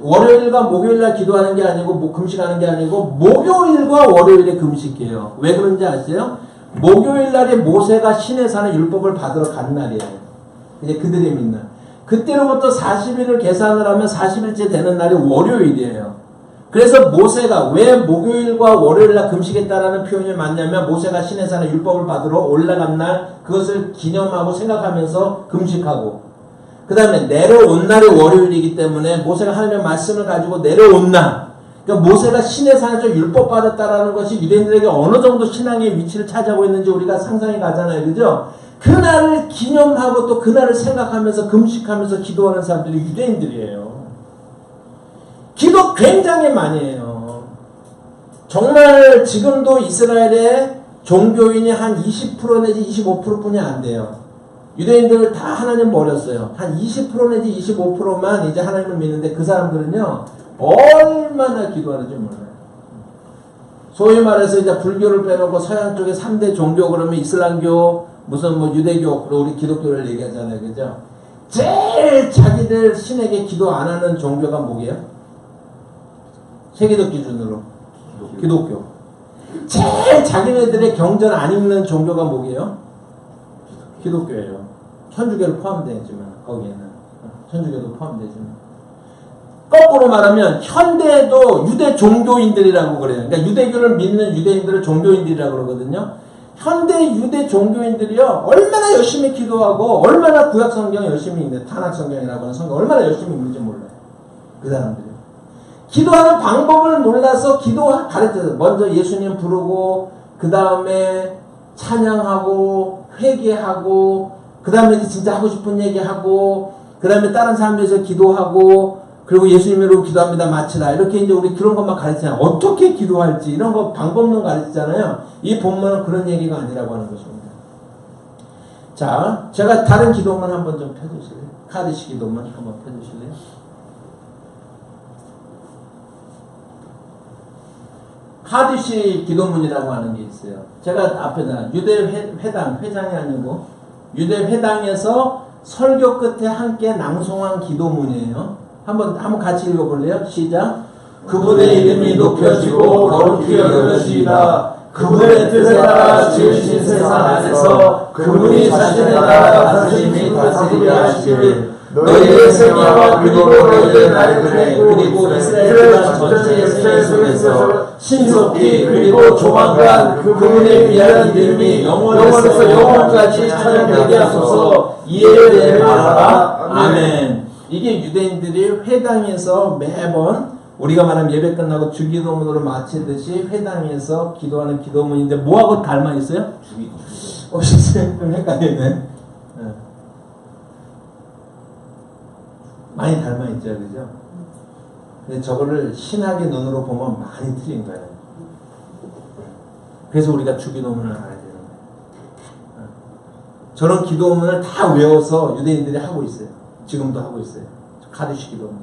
월요일과 목요일날 기도하는 게 아니고 금식하는 게 아니고 목요일과 월요일에 금식해요. 왜 그런지 아세요? 목요일날에 모세가 시내산에 율법을 받으러 간 날이에요. 이제 그들이 믿는. 그때로부터 40일을 계산을 하면 40일째 되는 날이 월요일이에요. 그래서 모세가 왜 목요일과 월요일날 금식했다라는 표현이 맞냐면 모세가 시내산에 율법을 받으러 올라간 날 그것을 기념하고 생각하면서 금식하고 그 다음에 내려온 날이 월요일이기 때문에 모세가 하나님의 말씀을 가지고 내려온 날 그러니까 모세가 시내산에서 율법 받았다라는 것이 유대인들에게 어느 정도 신앙의 위치를 차지하고 있는지 우리가 상상이 가잖아요. 그죠? 그날을 기념하고 또 그날을 생각하면서 금식하면서 기도하는 사람들이 유대인들이에요. 기도 굉장히 많이 해요. 정말 지금도 이스라엘의 종교인이 한 20% 내지 25%뿐이 안 돼요. 유대인들을 다 하나님 버렸어요. 한 20% 내지 25%만 이제 하나님을 믿는데 그 사람들은요 얼마나 기도하는지 몰라요. 소위 말해서 이제 불교를 빼놓고 서양 쪽에 3대 종교 그러면 이슬람교 무슨 뭐 유대교 그리고 우리 기독교를 얘기하잖아요. 그죠? 제일 자기들 신에게 기도 안 하는 종교가 뭐게요? 세계적 기준으로 기독교. 제일 자기네들의 경전 안 읽는 종교가 뭐게요? 기독교예요. 천주교를 포함되지만 거기에는 천주교도 포함되지만 거꾸로 말하면 현대에도 유대 종교인들이라고 그래요. 그러니까 유대교를 믿는 유대인들을 종교인들이라고 그러거든요. 현대 유대 종교인들이요 얼마나 열심히 기도하고 얼마나 구약 성경 열심히 읽는 탄악 성경이라고 하는 성경 얼마나 열심히 읽는지 몰라요. 그 사람들이 기도하는 방법을 몰라서 기도 가르쳐요. 먼저 예수님 부르고 그 다음에 찬양하고 회개하고 그 다음에 진짜 하고 싶은 얘기하고 그 다음에 다른 사람들에서 기도하고 그리고 예수님으로 기도합니다 마치라 이렇게 이제 우리 그런 것만 가르치잖아요. 어떻게 기도할지 이런 거 방법론 가르치잖아요. 이 본문은 그런 얘기가 아니라고 하는 것입니다. 자, 제가 다른 기도만 한번 좀 펴주실래요? 카드시 기도만 한번 펴주실래요? 카드시 기도문이라고 하는 게 있어요. 제가 앞에다 유대 회장이 아니고 유대 회당에서 설교 끝에 함께 낭송한 기도문이에요. 한번 같이 읽어볼래요? 시작. 그분의 이름이 높여지고 거룩히 여겨지리라. 그분의 뜻에 따라 지으신 세상 안에서 그분이 자신에 따라 다스림이 다스리려 하시길 너희의 생애와 그리고 너희의 날들에 그리고 이스라엘 전 전체의 생애 속에서 신속히 그리고 조만간 그분의 위한 이름이 영원에서 영원까지 찬양되게 하소서. 이에 대해 말하라. 아멘. 이게 유대인들이 회당에서 매번 우리가 말하면 예배 끝나고 주기도문으로 마치듯이 회당에서 기도하는 기도문인데 뭐하고 닮아 있어요? 주기도문. 좀 헷갈리네. 많이 닮아 있죠, 그죠? 근데 저거를 신학의 눈으로 보면 많이 틀린 거예요. 그래서 우리가 주기도문을 알아야 되는 거예요. 저런 기도문을 다 외워서 유대인들이 하고 있어요. 지금도 하고 있어요. 카드시 기도문.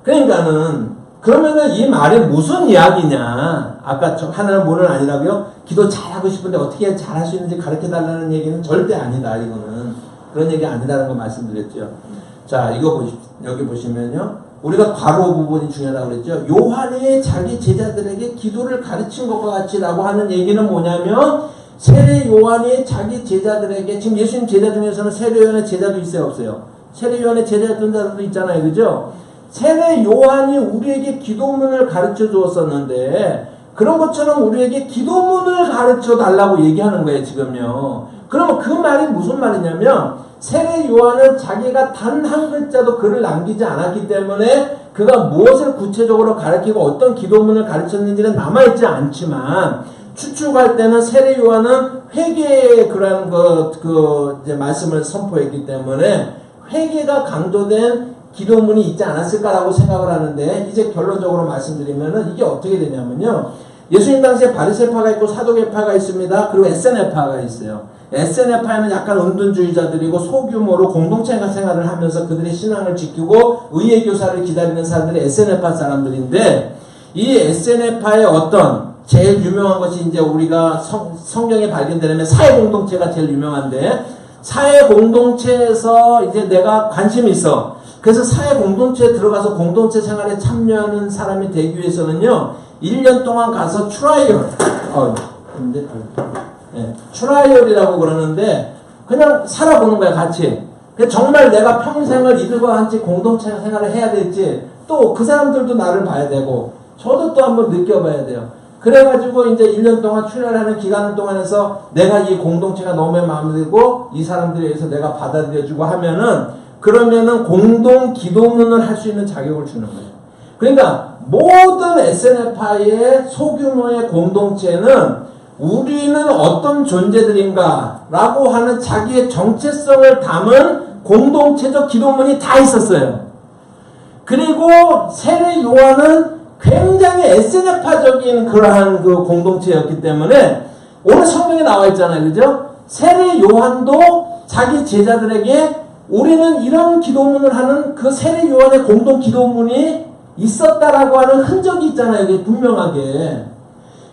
그러니까는 그러면은 이 말이 무슨 이야기냐? 아까 하나는 뭐는 아니라고요? 기도 잘하고 싶은데 어떻게 잘할 수 있는지 가르쳐달라는 얘기는 절대 아니다. 이거는 그런 얘기 아니라는 거 말씀드렸죠. 자, 이거 여기 보시면요. 우리가 괄호 부분이 중요하다고 그랬죠. 요한이 자기 제자들에게 기도를 가르친 것과 같이라고 하는 얘기는 뭐냐면 세례 요한이 자기 제자들에게 지금 예수님 제자 중에서는 세례 요한의 제자도 있어요, 없어요? 세례 요한의 제자도 있잖아요, 그죠? 세례 요한이 우리에게 기도문을 가르쳐 주었었는데 그런 것처럼 우리에게 기도문을 가르쳐 달라고 얘기하는 거예요, 지금요. 그러면 그 말이 무슨 말이냐면 세례 요한은 자기가 단 한 글자도 글을 남기지 않았기 때문에 그가 무엇을 구체적으로 가르치고 어떤 기도문을 가르쳤는지는 남아있지 않지만 추측할 때는 세례 요한은 회개의 그러한 이제 말씀을 선포했기 때문에 회개가 강조된 기도문이 있지 않았을까라고 생각을 하는데, 이제 결론적으로 말씀드리면은 이게 어떻게 되냐면요. 예수님 당시에 바리새파가 있고 사두개파가 있습니다. 그리고 SNF파가 있어요. SNF파는 약간 은둔주의자들이고 소규모로 공동체 생활을 하면서 그들의 신앙을 지키고 의의 교사를 기다리는 사람들이 SNF파 사람들인데, 이 SNF파의 어떤 제일 유명한 것이 이제 우리가 성경에 발견되려면 사회 공동체가 제일 유명한데, 사회 공동체에서 이제 내가 관심이 있어. 그래서 사회 공동체에 들어가서 공동체 생활에 참여하는 사람이 되기 위해서는요, 1년 동안 가서 트라이얼이라고 그러는데, 그냥 살아보는 거야, 같이. 정말 내가 평생을 이들과 같이 공동체 생활을 해야 될지, 또 그 사람들도 나를 봐야 되고, 저도 또 한번 느껴봐야 돼요. 그래가지고 이제 1년 동안 출연하는 기간 동안에서 내가 이 공동체가 너무 마음에 들고 이 사람들에 의해서 내가 받아들여주고 하면은, 그러면은 공동 기도문을 할 수 있는 자격을 주는 거예요. 그러니까 모든 SNF파의 소규모의 공동체는 우리는 어떤 존재들인가 라고 하는 자기의 정체성을 담은 공동체적 기도문이 다 있었어요. 그리고 세례 요한은 굉장히 SNF파적인 그러한 그 공동체였기 때문에, 오늘 성경에 나와 있잖아요. 그죠? 세례 요한도 자기 제자들에게 우리는 이런 기도문을 하는 그 세례 요한의 공동 기도문이 있었다라고 하는 흔적이 있잖아요. 이게 분명하게.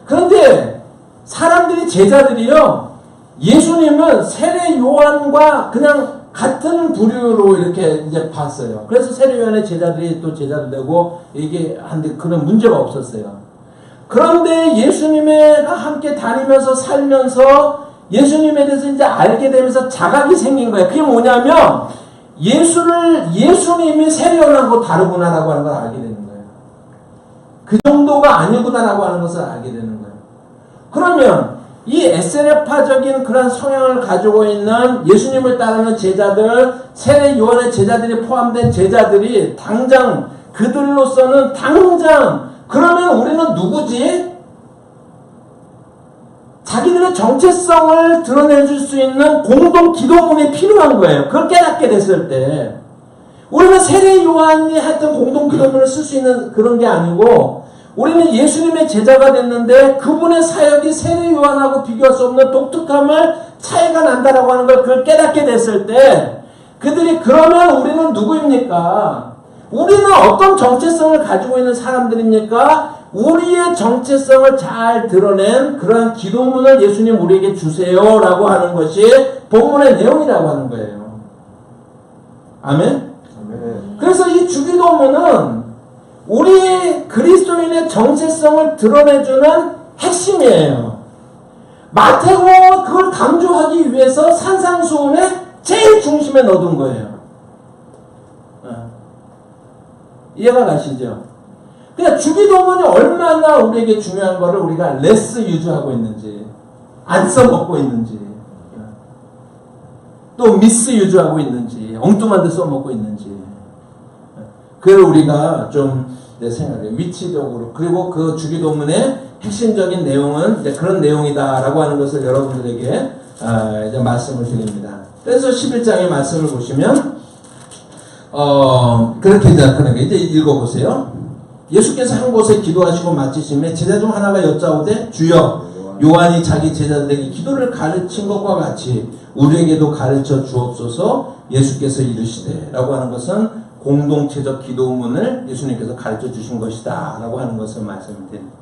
그런데 사람들이, 제자들이요, 예수님은 세례 요한과 그냥 같은 부류로 이렇게 이제 봤어요. 그래서 세례 요한의 제자들이 또 제자들 되고 이게 한데 그런 문제가 없었어요. 그런데 예수님과 함께 다니면서 살면서 예수님에 대해서 이제 알게 되면서 자각이 생긴 거예요. 그게 뭐냐면, 예수님이 세례 요한하고 다르구나라고 하는 걸 알게 되는 거예요. 그 정도가 아니구나라고 하는 것을 알게 되는 거예요. 그러면 이 SNF파적인 그런 성향을 가지고 있는 예수님을 따르는 제자들, 세례 요한의 제자들이 포함된 제자들이 당장 그들로서는 그러면 우리는 누구지? 자기들의 정체성을 드러내줄 수 있는 공동 기도문이 필요한 거예요. 그걸 깨닫게 됐을 때. 우리는 세례 요한이 했던 공동 기도문을 쓸 수 있는 그런 게 아니고, 우리는 예수님의 제자가 됐는데 그분의 사역이 세례 요한하고 비교할 수 없는 독특함을 차이가 난다라고 하는 걸 그걸 깨닫게 됐을 때, 그들이 그러면 우리는 누구입니까? 우리는 어떤 정체성을 가지고 있는 사람들입니까? 우리의 정체성을 잘 드러낸 그런 기도문을 예수님 우리에게 주세요라고 하는 것이 본문의 내용이라고 하는 거예요. 아멘? 그래서 이 주기도문은 우리 그리스도인의 정체성을 드러내주는 핵심이에요. 마태복음은 그걸 강조하기 위해서 산상수훈의 제일 중심에 넣어둔 거예요. 이해가 가시죠? 그러니까 주기도문이 얼마나 우리에게 중요한 거를 우리가 레스 유지하고 있는지, 안 써먹고 있는지, 또 미스 유지하고 있는지, 엉뚱한 데 써먹고 있는지, 그걸 우리가 좀 내 생각에 위치적으로, 그리고 그 주기도문의 핵심적인 내용은 이제 그런 내용이다라고 하는 것을 여러분들에게 이제 말씀을 드립니다. 그래서 11장의 말씀을 보시면 그렇게 이제 읽어보세요. 예수께서 한 곳에 기도하시고 마치심에 제자 중 하나가 여짜오되, 주여, 요한이 자기 제자들에게 기도를 가르친 것과 같이 우리에게도 가르쳐 주옵소서. 예수께서 이르시되 라고 하는 것은 공동체적 기도문을 예수님께서 가르쳐 주신 것이다 라고 하는 것을 말씀드립니다.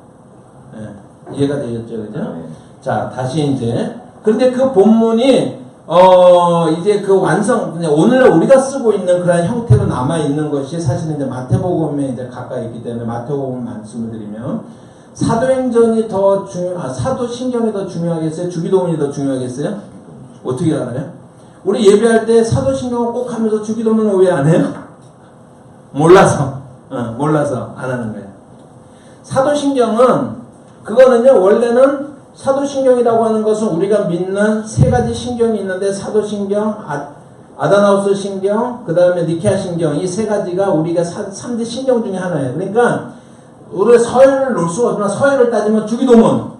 이해가 되셨죠? 그죠? 자, 다시 이제, 그런데 그 본문이 이제 그 오늘 우리가 쓰고 있는 그런 형태로 남아있는 것이 사실은 이제 마태복음에 이제 가까이 있기 때문에 마태복음 말씀을 드리면, 사도행전이 더 사도신경이 더 중요하겠어요? 주기도문이 더 중요하겠어요? 어떻게 알아요? 우리 예배할 때 사도신경을 꼭 하면서 주기도문을 왜 안 해요? 몰라서 안 하는 거예요. 사도신경은, 그거는요, 원래는 사도신경이라고 하는 것은 우리가 믿는 세 가지 신경이 있는데, 사도신경, 아다나우스 신경, 그 다음에 니케아 신경, 이 세 가지가 우리가 3대 신경 중에 하나예요. 그러니까 우리가 서열을 놓을 수가 없지만, 서열을 따지면 주기도문,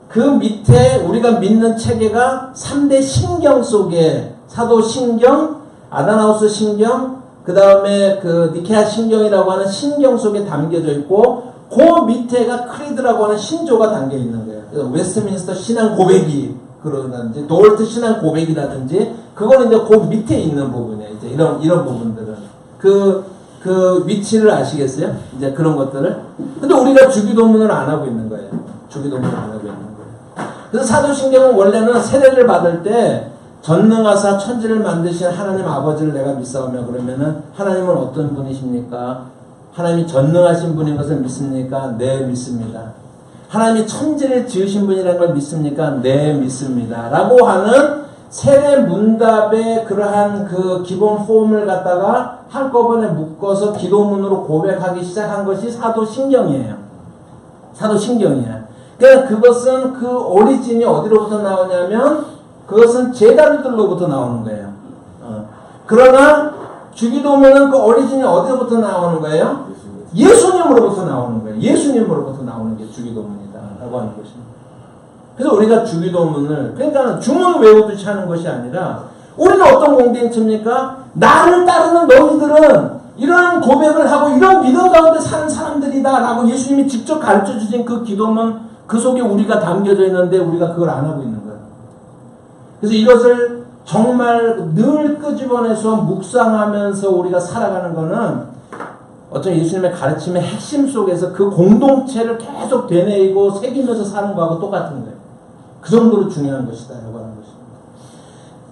그 밑에 우리가 믿는 체계가 3대 신경 속에 사도신경, 아다나우스 신경, 그 다음에 그 니케아 신경이라고 하는 신경 속에 담겨져 있고, 그 밑에가 크리드라고 하는 신조가 담겨 있는 거예요. 그래서 웨스트민스터 신앙 고백이 그러든지, 도얼트 신앙 고백이라든지, 그거는 이제 그 밑에 있는 부분이에요. 이제 이런 부분들은. 그 위치를 아시겠어요? 이제 그런 것들을. 근데 우리가 주기도문을 안 하고 있는 거예요. 주기도문을 안 하고 있는 거예요. 그래서 사도신경은 원래는 세례를 받을 때 전능하사 천지를 만드신 하나님 아버지를 내가 믿사오며 그러면은 하나님은 어떤 분이십니까? 하나님이 전능하신 분인 것을 믿습니까? 네, 믿습니다. 하나님이 천지를 지으신 분이라는 걸 믿습니까? 네, 믿습니다. 라고 하는 세례 문답의 그러한 그 기본 폼을 갖다가 한꺼번에 묶어서 기도문으로 고백하기 시작한 것이 사도신경이에요. 사도신경이에요. 그러니까 그것은 그 오리진이 어디로부터 나오냐면 그것은 제자들로부터 나오는 거예요. 그러나 주기도문은 그 오리진이 어디로부터 나오는 거예요? 예수님으로부터 나오는 거예요. 예수님으로부터 나오는 게 주기도문이다 라고 하는 것입니다. 그래서 우리가 주기도문을, 그러니까 주문 외우듯이 하는 것이 아니라, 우리는 어떤 공동체입니까? 나를 따르는 너희들은 이런 고백을 하고 이런 믿음 가운데 사는 사람들이다 라고 예수님이 직접 가르쳐 주신 그 기도문, 그 속에 우리가 담겨져 있는데 우리가 그걸 안 하고 있는 거예요. 그래서 이것을 정말 늘 끄집어내서 묵상하면서 우리가 살아가는 거는 어떤 예수님의 가르침의 핵심 속에서 그 공동체를 계속 되뇌이고 새기면서 사는 거하고 똑같은 거예요. 그 정도로 중요한 것이다 라고 하는 것입니다.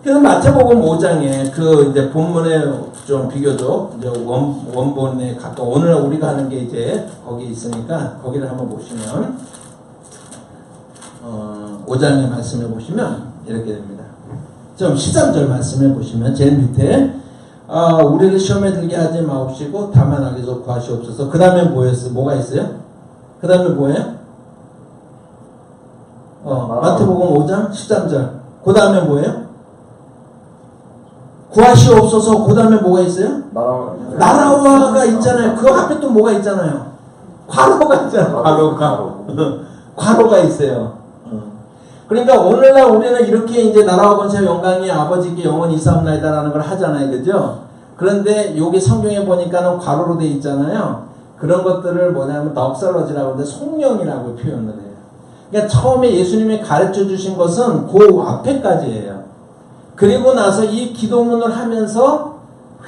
그래서 마태복음 5장에 그 이제 본문에 좀 비교적 이제 원본에 가까운, 오늘 우리가 하는 게 이제 거기 있으니까 거기를 한번 보시면 5장의 말씀을 보시면 이렇게 됩니다. 좀 13절 말씀을 보시면 제일 밑에 우리를 시험에 들게 하지 마옵시고 다만 악에서 구하시옵소서. 그 다음에 뭐가 있어요? 그 다음에 뭐예요? 마태복음 5장 13절. 그 다음에 뭐예요? 구하시옵소서. 그 다음에 뭐가 있어요? 나라와가 있잖아요. 그 앞에 또 뭐가 있잖아요. 과로가 있잖아요. 과로가 있어요. 그러니까 오늘날 우리는 이렇게 이제 나라와 권세와 영광이 아버지께 영원히 있사옵나이다라는 걸 하잖아요. 그죠? 그런데 여기 성경에 보니까는 괄호로 돼 있잖아요. 그런 것들을 뭐냐면 덕설러지라고 하는데 송영이라고 표현을 해요. 그러니까 처음에 예수님이 가르쳐 주신 것은 그 앞에까지예요. 그리고 나서 이 기도문을 하면서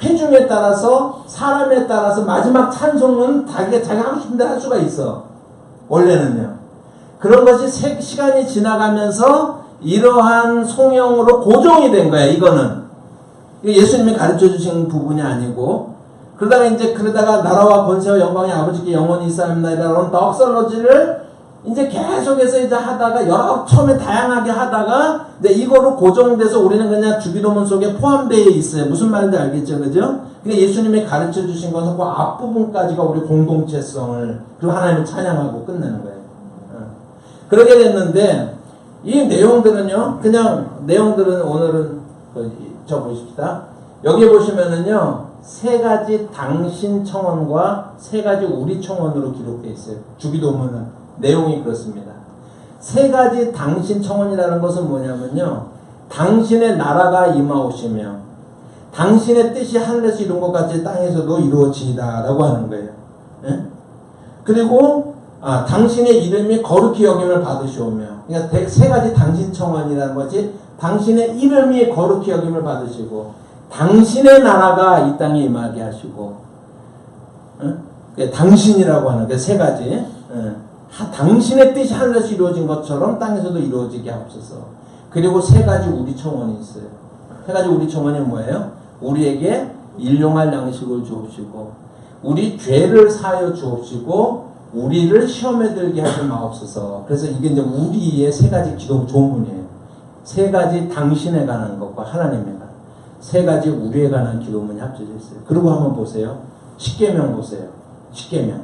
회중에 따라서 사람에 따라서 마지막 찬송은 자기가 하고 싶은 대로 할 수가 있어. 원래는요. 그런 것이 시간이 지나가면서 이러한 송영으로 고정이 된 거야. 이거는 예수님이 가르쳐 주신 부분이 아니고, 그러다가 나라와 권세와 영광이 아버지께 영원히 있사옵나이다라는 덕설러지를 이제 계속해서 이제 하다가 처음에 다양하게 하다가 이제 이거로 고정돼서 우리는 그냥 주기도문 속에 포함되어 있어요. 무슨 말인지 알겠죠, 그죠? 그러니까 예수님이 가르쳐 주신 것은 그 앞부분까지가 우리 공동체성을, 그리고 하나님을 찬양하고 끝내는 거예요. 그러게 됐는데 이 내용들은요, 내용들은 오늘은 저 보십시다. 여기 보시면은요, 세 가지 당신 청원과 세 가지 우리 청원으로 기록되어 있어요. 주기도문은 내용이 그렇습니다. 세 가지 당신 청원이라는 것은 뭐냐면요, 당신의 나라가 임하오시며 당신의 뜻이 하늘에서 이룬 것 같이 땅에서도 이루어지이다 라고 하는 거예요. 예? 그리고 당신의 이름이 거룩히 여김을 받으시오며, 그러니까 세 가지 당신 청원이라는 것이 당신의 이름이 거룩히 여김을 받으시고 당신의 나라가 이 땅에 임하게 하시고, 당신이라고 하는 게 세 가지, 당신의 뜻이 하늘에서 이루어진 것처럼 땅에서도 이루어지게 하옵소서. 그리고 세 가지 우리 청원이 있어요. 세 가지 우리 청원이 뭐예요? 우리에게 일용할 양식을 주옵시고, 우리 죄를 사하여 주옵시고, 우리를 시험에 들게 하지 마옵소서. 그래서 이게 이제 우리의 세 가지 기도 조문이에요. 세 가지 당신에 관한 것과 하나님에 관한, 세 가지 우리에 관한 기도문이 합쳐져 있어요. 그리고 한번 보세요. 10계명 보세요. 10계명.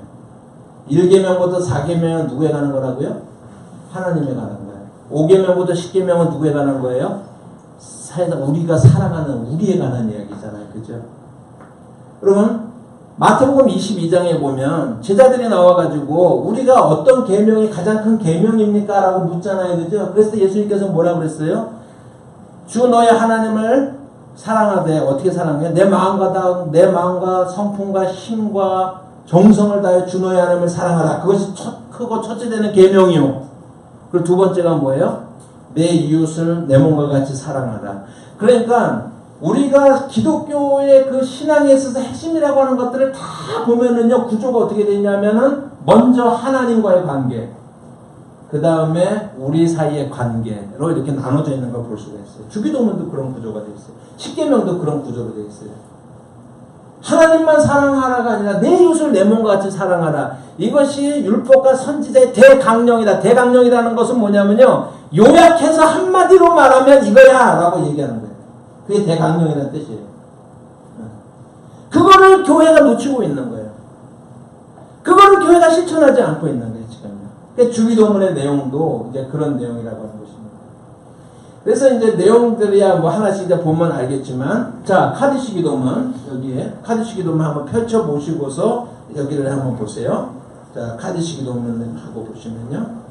1계명부터 4계명은 누구에 관한 거라고요? 하나님에 관한 거예요. 5계명부터 10계명은 누구에 관한 거예요? 우리가 살아가는 우리에 관한 이야기잖아요. 그죠? 여러분, 마태복음 22장에 보면 제자들이 나와가지고 우리가 어떤 계명이 가장 큰 계명입니까? 라고 묻잖아요. 그죠? 그래서 예수님께서 뭐라고 그랬어요? 주 너의 하나님을 사랑하되 어떻게 사랑해? 내 마음과 성품과 힘과 정성을 다해 주 너의 하나님을 사랑하라. 그것이 크고 첫째 되는 계명이요. 그리고 두 번째가 뭐예요? 내 이웃을 내 몸과 같이 사랑하라. 그러니까 우리가 기독교의 그 신앙에 있어서 핵심이라고 하는 것들을 다 보면은요, 구조가 어떻게 되냐면은 먼저 하나님과의 관계, 그 다음에 우리 사이의 관계로 이렇게 나눠져 있는 걸 볼 수가 있어요. 주기도문도 그런 구조가 되어 있어요. 십계명도 그런 구조로 되어 있어요. 하나님만 사랑하라가 아니라 내 이웃을 내 몸과 같이 사랑하라. 이것이 율법과 선지자의 대강령이다. 대강령이라는 것은 뭐냐면요, 요약해서 한마디로 말하면 이거야 라고 얘기하는 거예요. 그게 대강령이라는 뜻이에요. 그거를 교회가 놓치고 있는 거예요. 그거를 교회가 실천하지 않고 있는 거예요, 지금요. 그러니까 주기도문의 내용도 이제 그런 내용이라고 하는 것입니다. 그래서 이제 내용들이야 뭐 하나씩 이제 보면 알겠지만, 자, 카디시 기도문, 여기에 카디시 기도문 한번 펼쳐 보시고서 여기를 한번 보세요. 자, 카디시 기도문 하고 보시면요.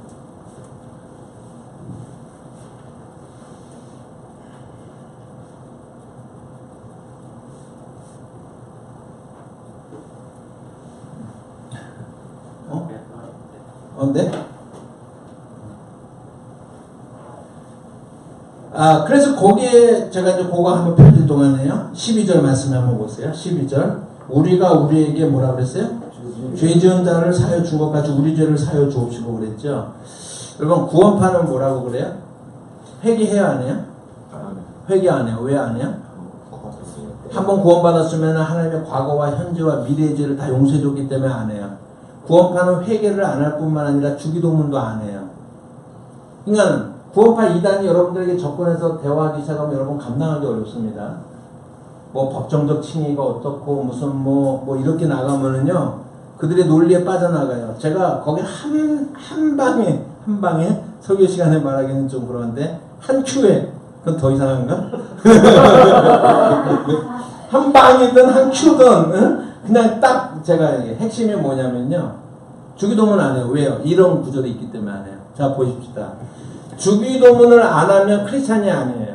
네? 그래서 거기에 제가 이제 그거 한번 펼칠 동안에요. 12절 말씀 한번 보세요. 12절. 우리가 우리에게 뭐라 그랬어요? 죄 지은 자를 사여 준 것 같이 우리 죄를 사여 주옵시고 그랬죠. 여러분, 구원파는 뭐라고 그래요? 회개해야 안 해요? 회개 안 해요. 왜 안 해요? 한번 구원받았으면 하나님의 과거와 현재와 미래의 죄를 다 용서해줬기 때문에 안 해요. 구원파는 회개를 안 할 뿐만 아니라 주기도문도 안 해요. 그러니까 구원파 이단이 여러분들에게 접근해서 대화하기 시작하면 여러분 감당하기 어렵습니다. 뭐 법정적 칭의가 어떻고 무슨 뭐 이렇게 나가면은요, 그들의 논리에 빠져나가요. 제가 거기 한 방에 설교 시간에 말하기는 좀 그런데 한 큐에, 그건 더 이상한가? 한 방이든 한 큐든 그냥 딱 제가 핵심이 뭐냐면요, 주기도문 안 해요. 왜요? 이런 구조도 있기 때문에 안 해요. 자, 보십시다. 주기도문을 안 하면 크리스찬이 아니에요.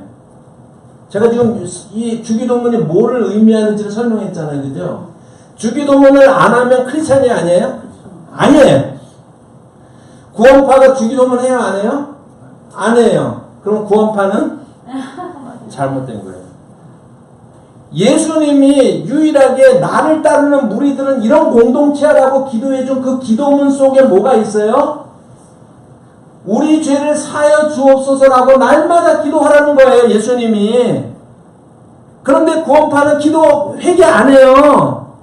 제가 지금 이 주기도문이 뭐를 의미하는지를 설명했잖아요. 그죠? 주기도문을 안 하면 크리스찬이 아니에요? 아니에요. 구원파가 주기도문 해야 안 해요? 안 해요. 그럼 구원파는 잘못된 거예요. 예수님이 유일하게 나를 따르는 무리들은 이런 공동체라고 기도해준 그 기도문 속에 뭐가 있어요? 우리 죄를 사여 주옵소서라고 날마다 기도하라는 거예요, 예수님이. 그런데 구원파는 기도 회개 안 해요.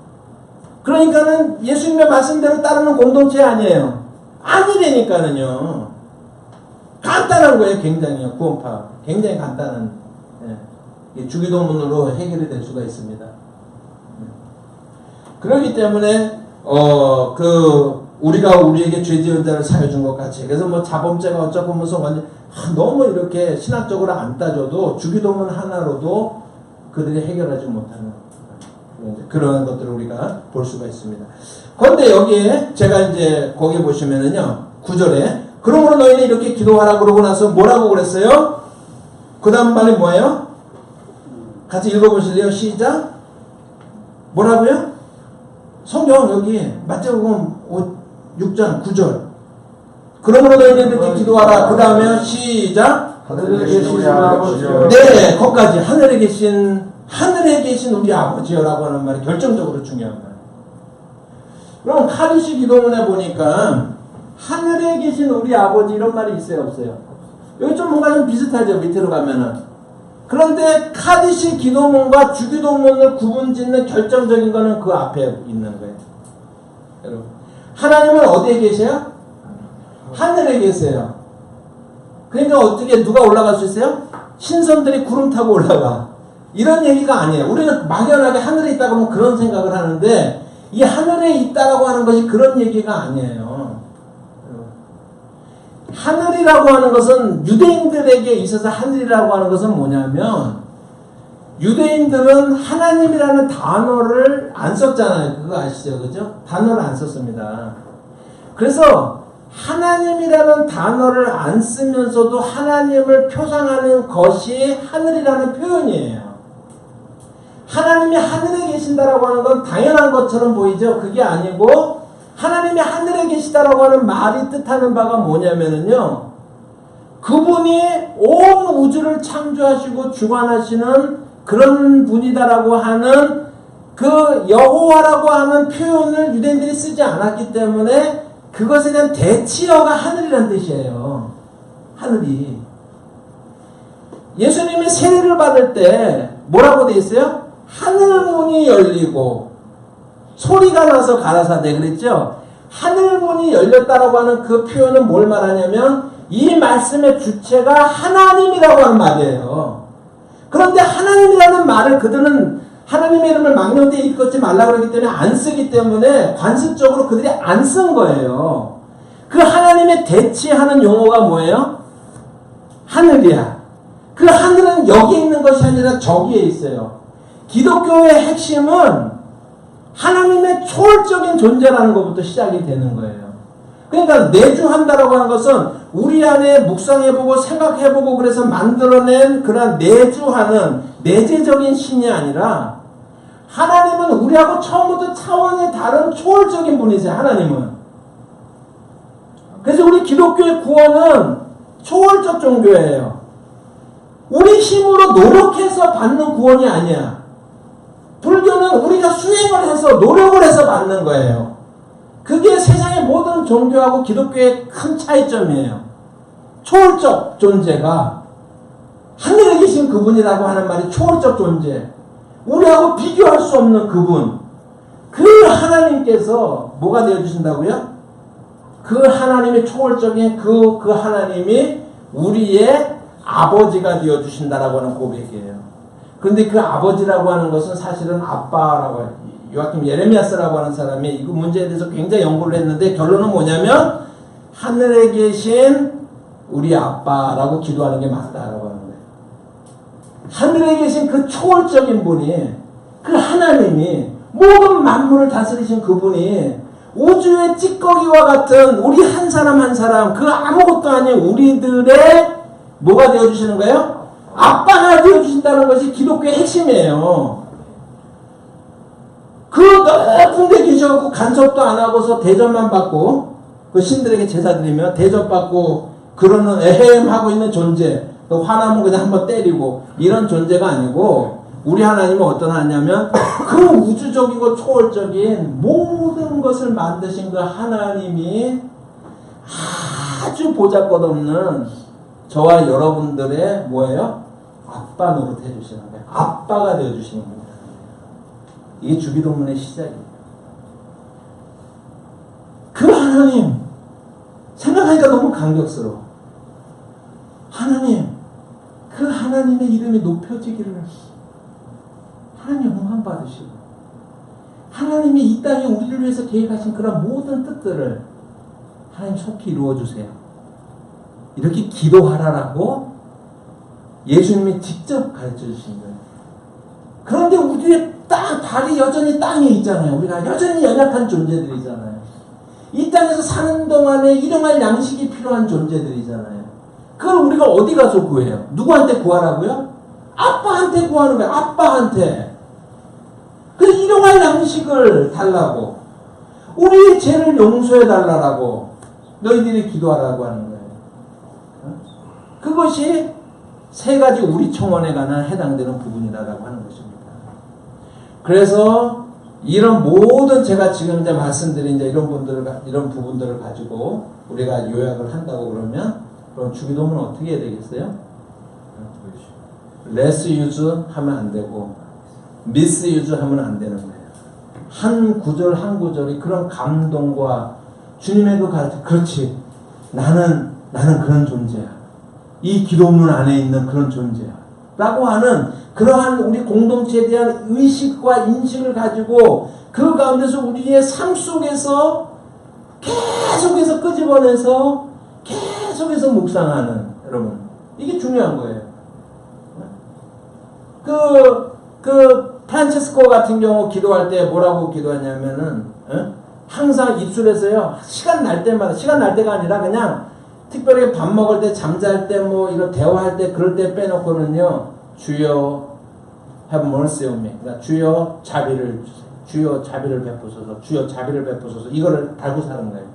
그러니까는 예수님의 말씀대로 따르는 공동체 아니에요. 아니라니까는요. 간단한 거예요, 굉장히요. 구원파 굉장히 간단한, 주기도문으로 해결이 될 수가 있습니다. 그렇기 때문에 우리가 우리에게 죄 지은 자를 사여 준 것 같이, 그래서 뭐 자범죄가 어쩌고 무슨 완전 너무 이렇게 신학적으로 안 따져도 주기도문 하나로도 그들이 해결하지 못하는 그런 것들을 우리가 볼 수가 있습니다. 그런데 여기에 제가 이제 거기 보시면은요, 9절에 그러므로 너희는 이렇게 기도하라 그러고 나서 뭐라고 그랬어요? 그 다음 말이 뭐예요? 같이 읽어보실래요? 시작. 뭐라고요? 성경 여기 마태복음 6장 9절. 그러므로 너희는 이렇게 기도하라. 그 다음에 시작.
하늘에 계신 우리 아버지여.
네, 거기까지 하늘에 계신 우리 아버지여라고 하는 말이 결정적으로 중요한 거예요. 그럼 카디시 기도문에 보니까 하늘에 계신 우리 아버지 이런 말이 있어요, 없어요? 여기 좀 뭔가 좀 비슷하죠, 밑으로 가면은. 그런데 카디시 기도문과 주기도문을 구분짓는 결정적인 거는 그 앞에 있는 거예요. 여러분, 하나님은 어디에 계세요? 하늘에 계세요. 그러니까 어떻게 누가 올라갈 수 있어요? 신선들이 구름 타고 올라가. 이런 얘기가 아니에요. 우리는 막연하게 하늘에 있다 그러면 그런 생각을 하는데, 이 하늘에 있다라고 하는 것이 그런 얘기가 아니에요. 하늘이라고 하는 것은, 유대인들에게 있어서 하늘이라고 하는 것은 뭐냐면, 유대인들은 하나님이라는 단어를 안 썼잖아요. 그거 아시죠? 그죠? 단어를 안 썼습니다. 그래서 하나님이라는 단어를 안 쓰면서도 하나님을 표상하는 것이 하늘이라는 표현이에요. 하나님이 하늘에 계신다라고 하는 건 당연한 것처럼 보이죠. 그게 아니고 하나님이 하늘에 계시다라고 하는 말이 뜻하는 바가 뭐냐면은요. 그분이 온 우주를 창조하시고 주관하시는 그런 분이다라고 하는 그 여호와라고 하는 표현을 유대인들이 쓰지 않았기 때문에 그것에 대한 대치어가 하늘이란 뜻이에요. 하늘이. 예수님이 세례를 받을 때 뭐라고 돼 있어요? 하늘문이 열리고 소리가 나서 가라사대 그랬죠? 하늘문이 열렸다라고 하는 그 표현은 뭘 말하냐면 이 말씀의 주체가 하나님이라고 하는 말이에요. 그런데 하나님이라는 말을 그들은 하나님의 이름을 망령되이 일컫지 말라 그러기 때문에 안 쓰기 때문에 관습적으로 그들이 안 쓴 거예요. 그 하나님의 대치하는 용어가 뭐예요? 하늘이야. 그 하늘은 여기에 있는 것이 아니라 저기에 있어요. 기독교의 핵심은 하나님의 초월적인 존재라는 것부터 시작이 되는 거예요. 그러니까 내주한다라고 하는 것은 우리 안에 묵상해보고 생각해보고 그래서 만들어낸 그런 내주하는 내재적인 신이 아니라 하나님은 우리하고 처음부터 차원이 다른 초월적인 분이세요. 하나님은. 그래서 우리 기독교의 구원은 초월적 종교예요. 우리 힘으로 노력해서 받는 구원이 아니야. 불교는 우리가 수행을 해서 노력을 해서 받는 거예요. 그게 세상의 모든 종교하고 기독교의 큰 차이점이에요. 초월적 존재가 하늘에 계신 그분이라고 하는 말이 초월적 존재. 우리하고 비교할 수 없는 그분. 그 하나님께서 뭐가 되어주신다고요? 그 하나님의 초월적인 그 하나님이 우리의 아버지가 되어주신다라고 하는 고백이에요. 그런데 그 아버지라고 하는 것은 사실은 아빠라고 해요. 요아킴 예레미야스라고 하는 사람이 이 문제에 대해서 굉장히 연구를 했는데 결론은 뭐냐면 하늘에 계신 우리 아빠라고 기도하는 게 맞다라고 하는 거예요. 하늘에 계신 그 초월적인 분이 그 하나님이 모든 만물을 다스리신 그분이 우주의 찌꺼기와 같은 우리 한 사람 한 사람 그 아무것도 아닌 우리들의 뭐가 되어주시는 거예요? 아빠가 되어주신다는 것이 기독교의 핵심이에요. 그 높은 데 계셔갖고 간섭도 안 하고서 대접만 받고 그 신들에게 제사 드리면 대접받고 그러는 에헴 하고 있는 존재, 또 화나면 그냥 한번 때리고 이런 존재가 아니고 우리 하나님은 어떤 하냐면 그 우주적이고 초월적인 모든 것을 만드신 그 하나님이 아주 보잘것없는 저와 여러분들의 뭐예요? 아빠 노릇 해주시는 거예요. 아빠가 되어주시는 겁니다. 이게 주기도문의 시작이에요. 그 하나님 생각하니까 너무 감격스러워. 하나님, 그 하나님의 이름이 높여지기를 하나님 영광 받으시고 하나님이 이 땅에 우리를 위해서 계획하신 그런 모든 뜻들을 하나님 속히 이루어주세요. 이렇게 기도하라라고 예수님이 직접 가르쳐 주신 거예요. 그런데 우리의 발이 여전히 땅에 있잖아요. 우리가 여전히 연약한 존재들이잖아요. 이 땅에서 사는 동안에 일용할 양식이 필요한 존재들이잖아요. 그걸 우리가 어디 가서 구해요? 누구한테 구하라고요? 아빠한테 구하는 거예요. 아빠한테. 그 일용할 양식을 달라고. 우리의 죄를 용서해 달라고 너희들이 기도하라고 하는 거예요. 그것이 세 가지 우리 청원에 관한 해당되는 부분이라고 하는 것입니다. 그래서 이런 모든 제가 지금 이제 말씀드린 이제 이런 부분들을 가지고 우리가 요약을 한다고 그러면 그럼 주기도문은 어떻게 해야 되겠어요? less use 하면 안 되고 miss use 하면 안 되는 거예요. 한 구절 한 구절이 그런 감동과 주님의 그 가르침, 그렇지. 나는 그런 존재야. 이 기도문 안에 있는 그런 존재야. 라고 하는 그러한 우리 공동체에 대한 의식과 인식을 가지고 그 가운데서 우리의 삶 속에서 계속해서 끄집어내서 계속해서 묵상하는 여러분. 이게 중요한 거예요. 프란체스코 같은 경우 기도할 때 뭐라고 기도하냐면은, 항상 입술에서요, 시간 날 때가 아니라 그냥 특별히 밥 먹을 때, 잠잘 때, 뭐, 이런 대화할 때, 그럴 때 빼놓고는요, 주여, have mercy on me. 그러니까 주여 자비를 주세요. 주여 자비를 베푸소서. 주여 자비를 베푸소서. 이거를 달고 사는 거예요.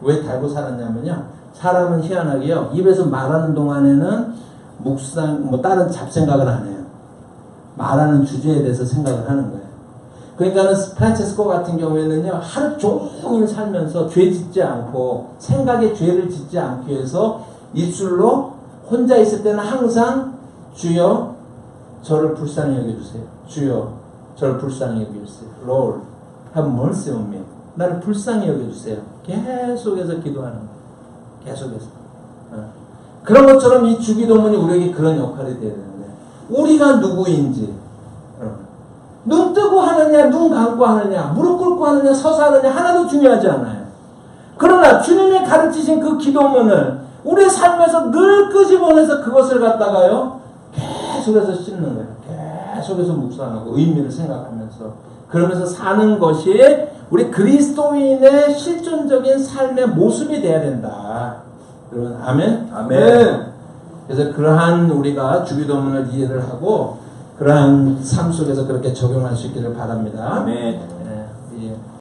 왜 달고 살았냐면요. 사람은 희한하게요. 입에서 말하는 동안에는 묵상, 뭐 다른 잡생각을 안 해요. 말하는 주제에 대해서 생각을 하는 거예요. 그러니까는 프란체스코 같은 경우에는요. 하루 종일 살면서 죄 짓지 않고 생각에 죄를 짓지 않기 위해서 입술로 혼자 있을 때는 항상 주여 저를 불쌍히 여겨주세요. 주여 저를 불쌍히 여겨주세요. Lord, have mercy on me. 나를 불쌍히 여겨주세요. 계속해서 기도하는 거예요. 계속해서. 그런 것처럼 이 주기도문이 우리에게 그런 역할이 돼야 되는데 우리가 누구인지 눈 뜨고 하느냐 눈 감고 하느냐 무릎 꿇고 하느냐 서서 하느냐 하나도 중요하지 않아요. 그러나 주님이 가르치신 그 기도문을 우리의 삶에서 늘 끄집어내서 그것을 갖다가요 계속해서 씹는 거예요. 계속해서 묵상하고 의미를 생각하면서 그러면서 사는 것이 우리 그리스도인의 실존적인 삶의 모습이 돼야 된다. 여러분 아멘?
아멘.
그래서 그러한 우리가 주기도문을 이해를 하고 그러한 삶 속에서 그렇게 적용할 수 있기를 바랍니다.
아멘.
네, 예.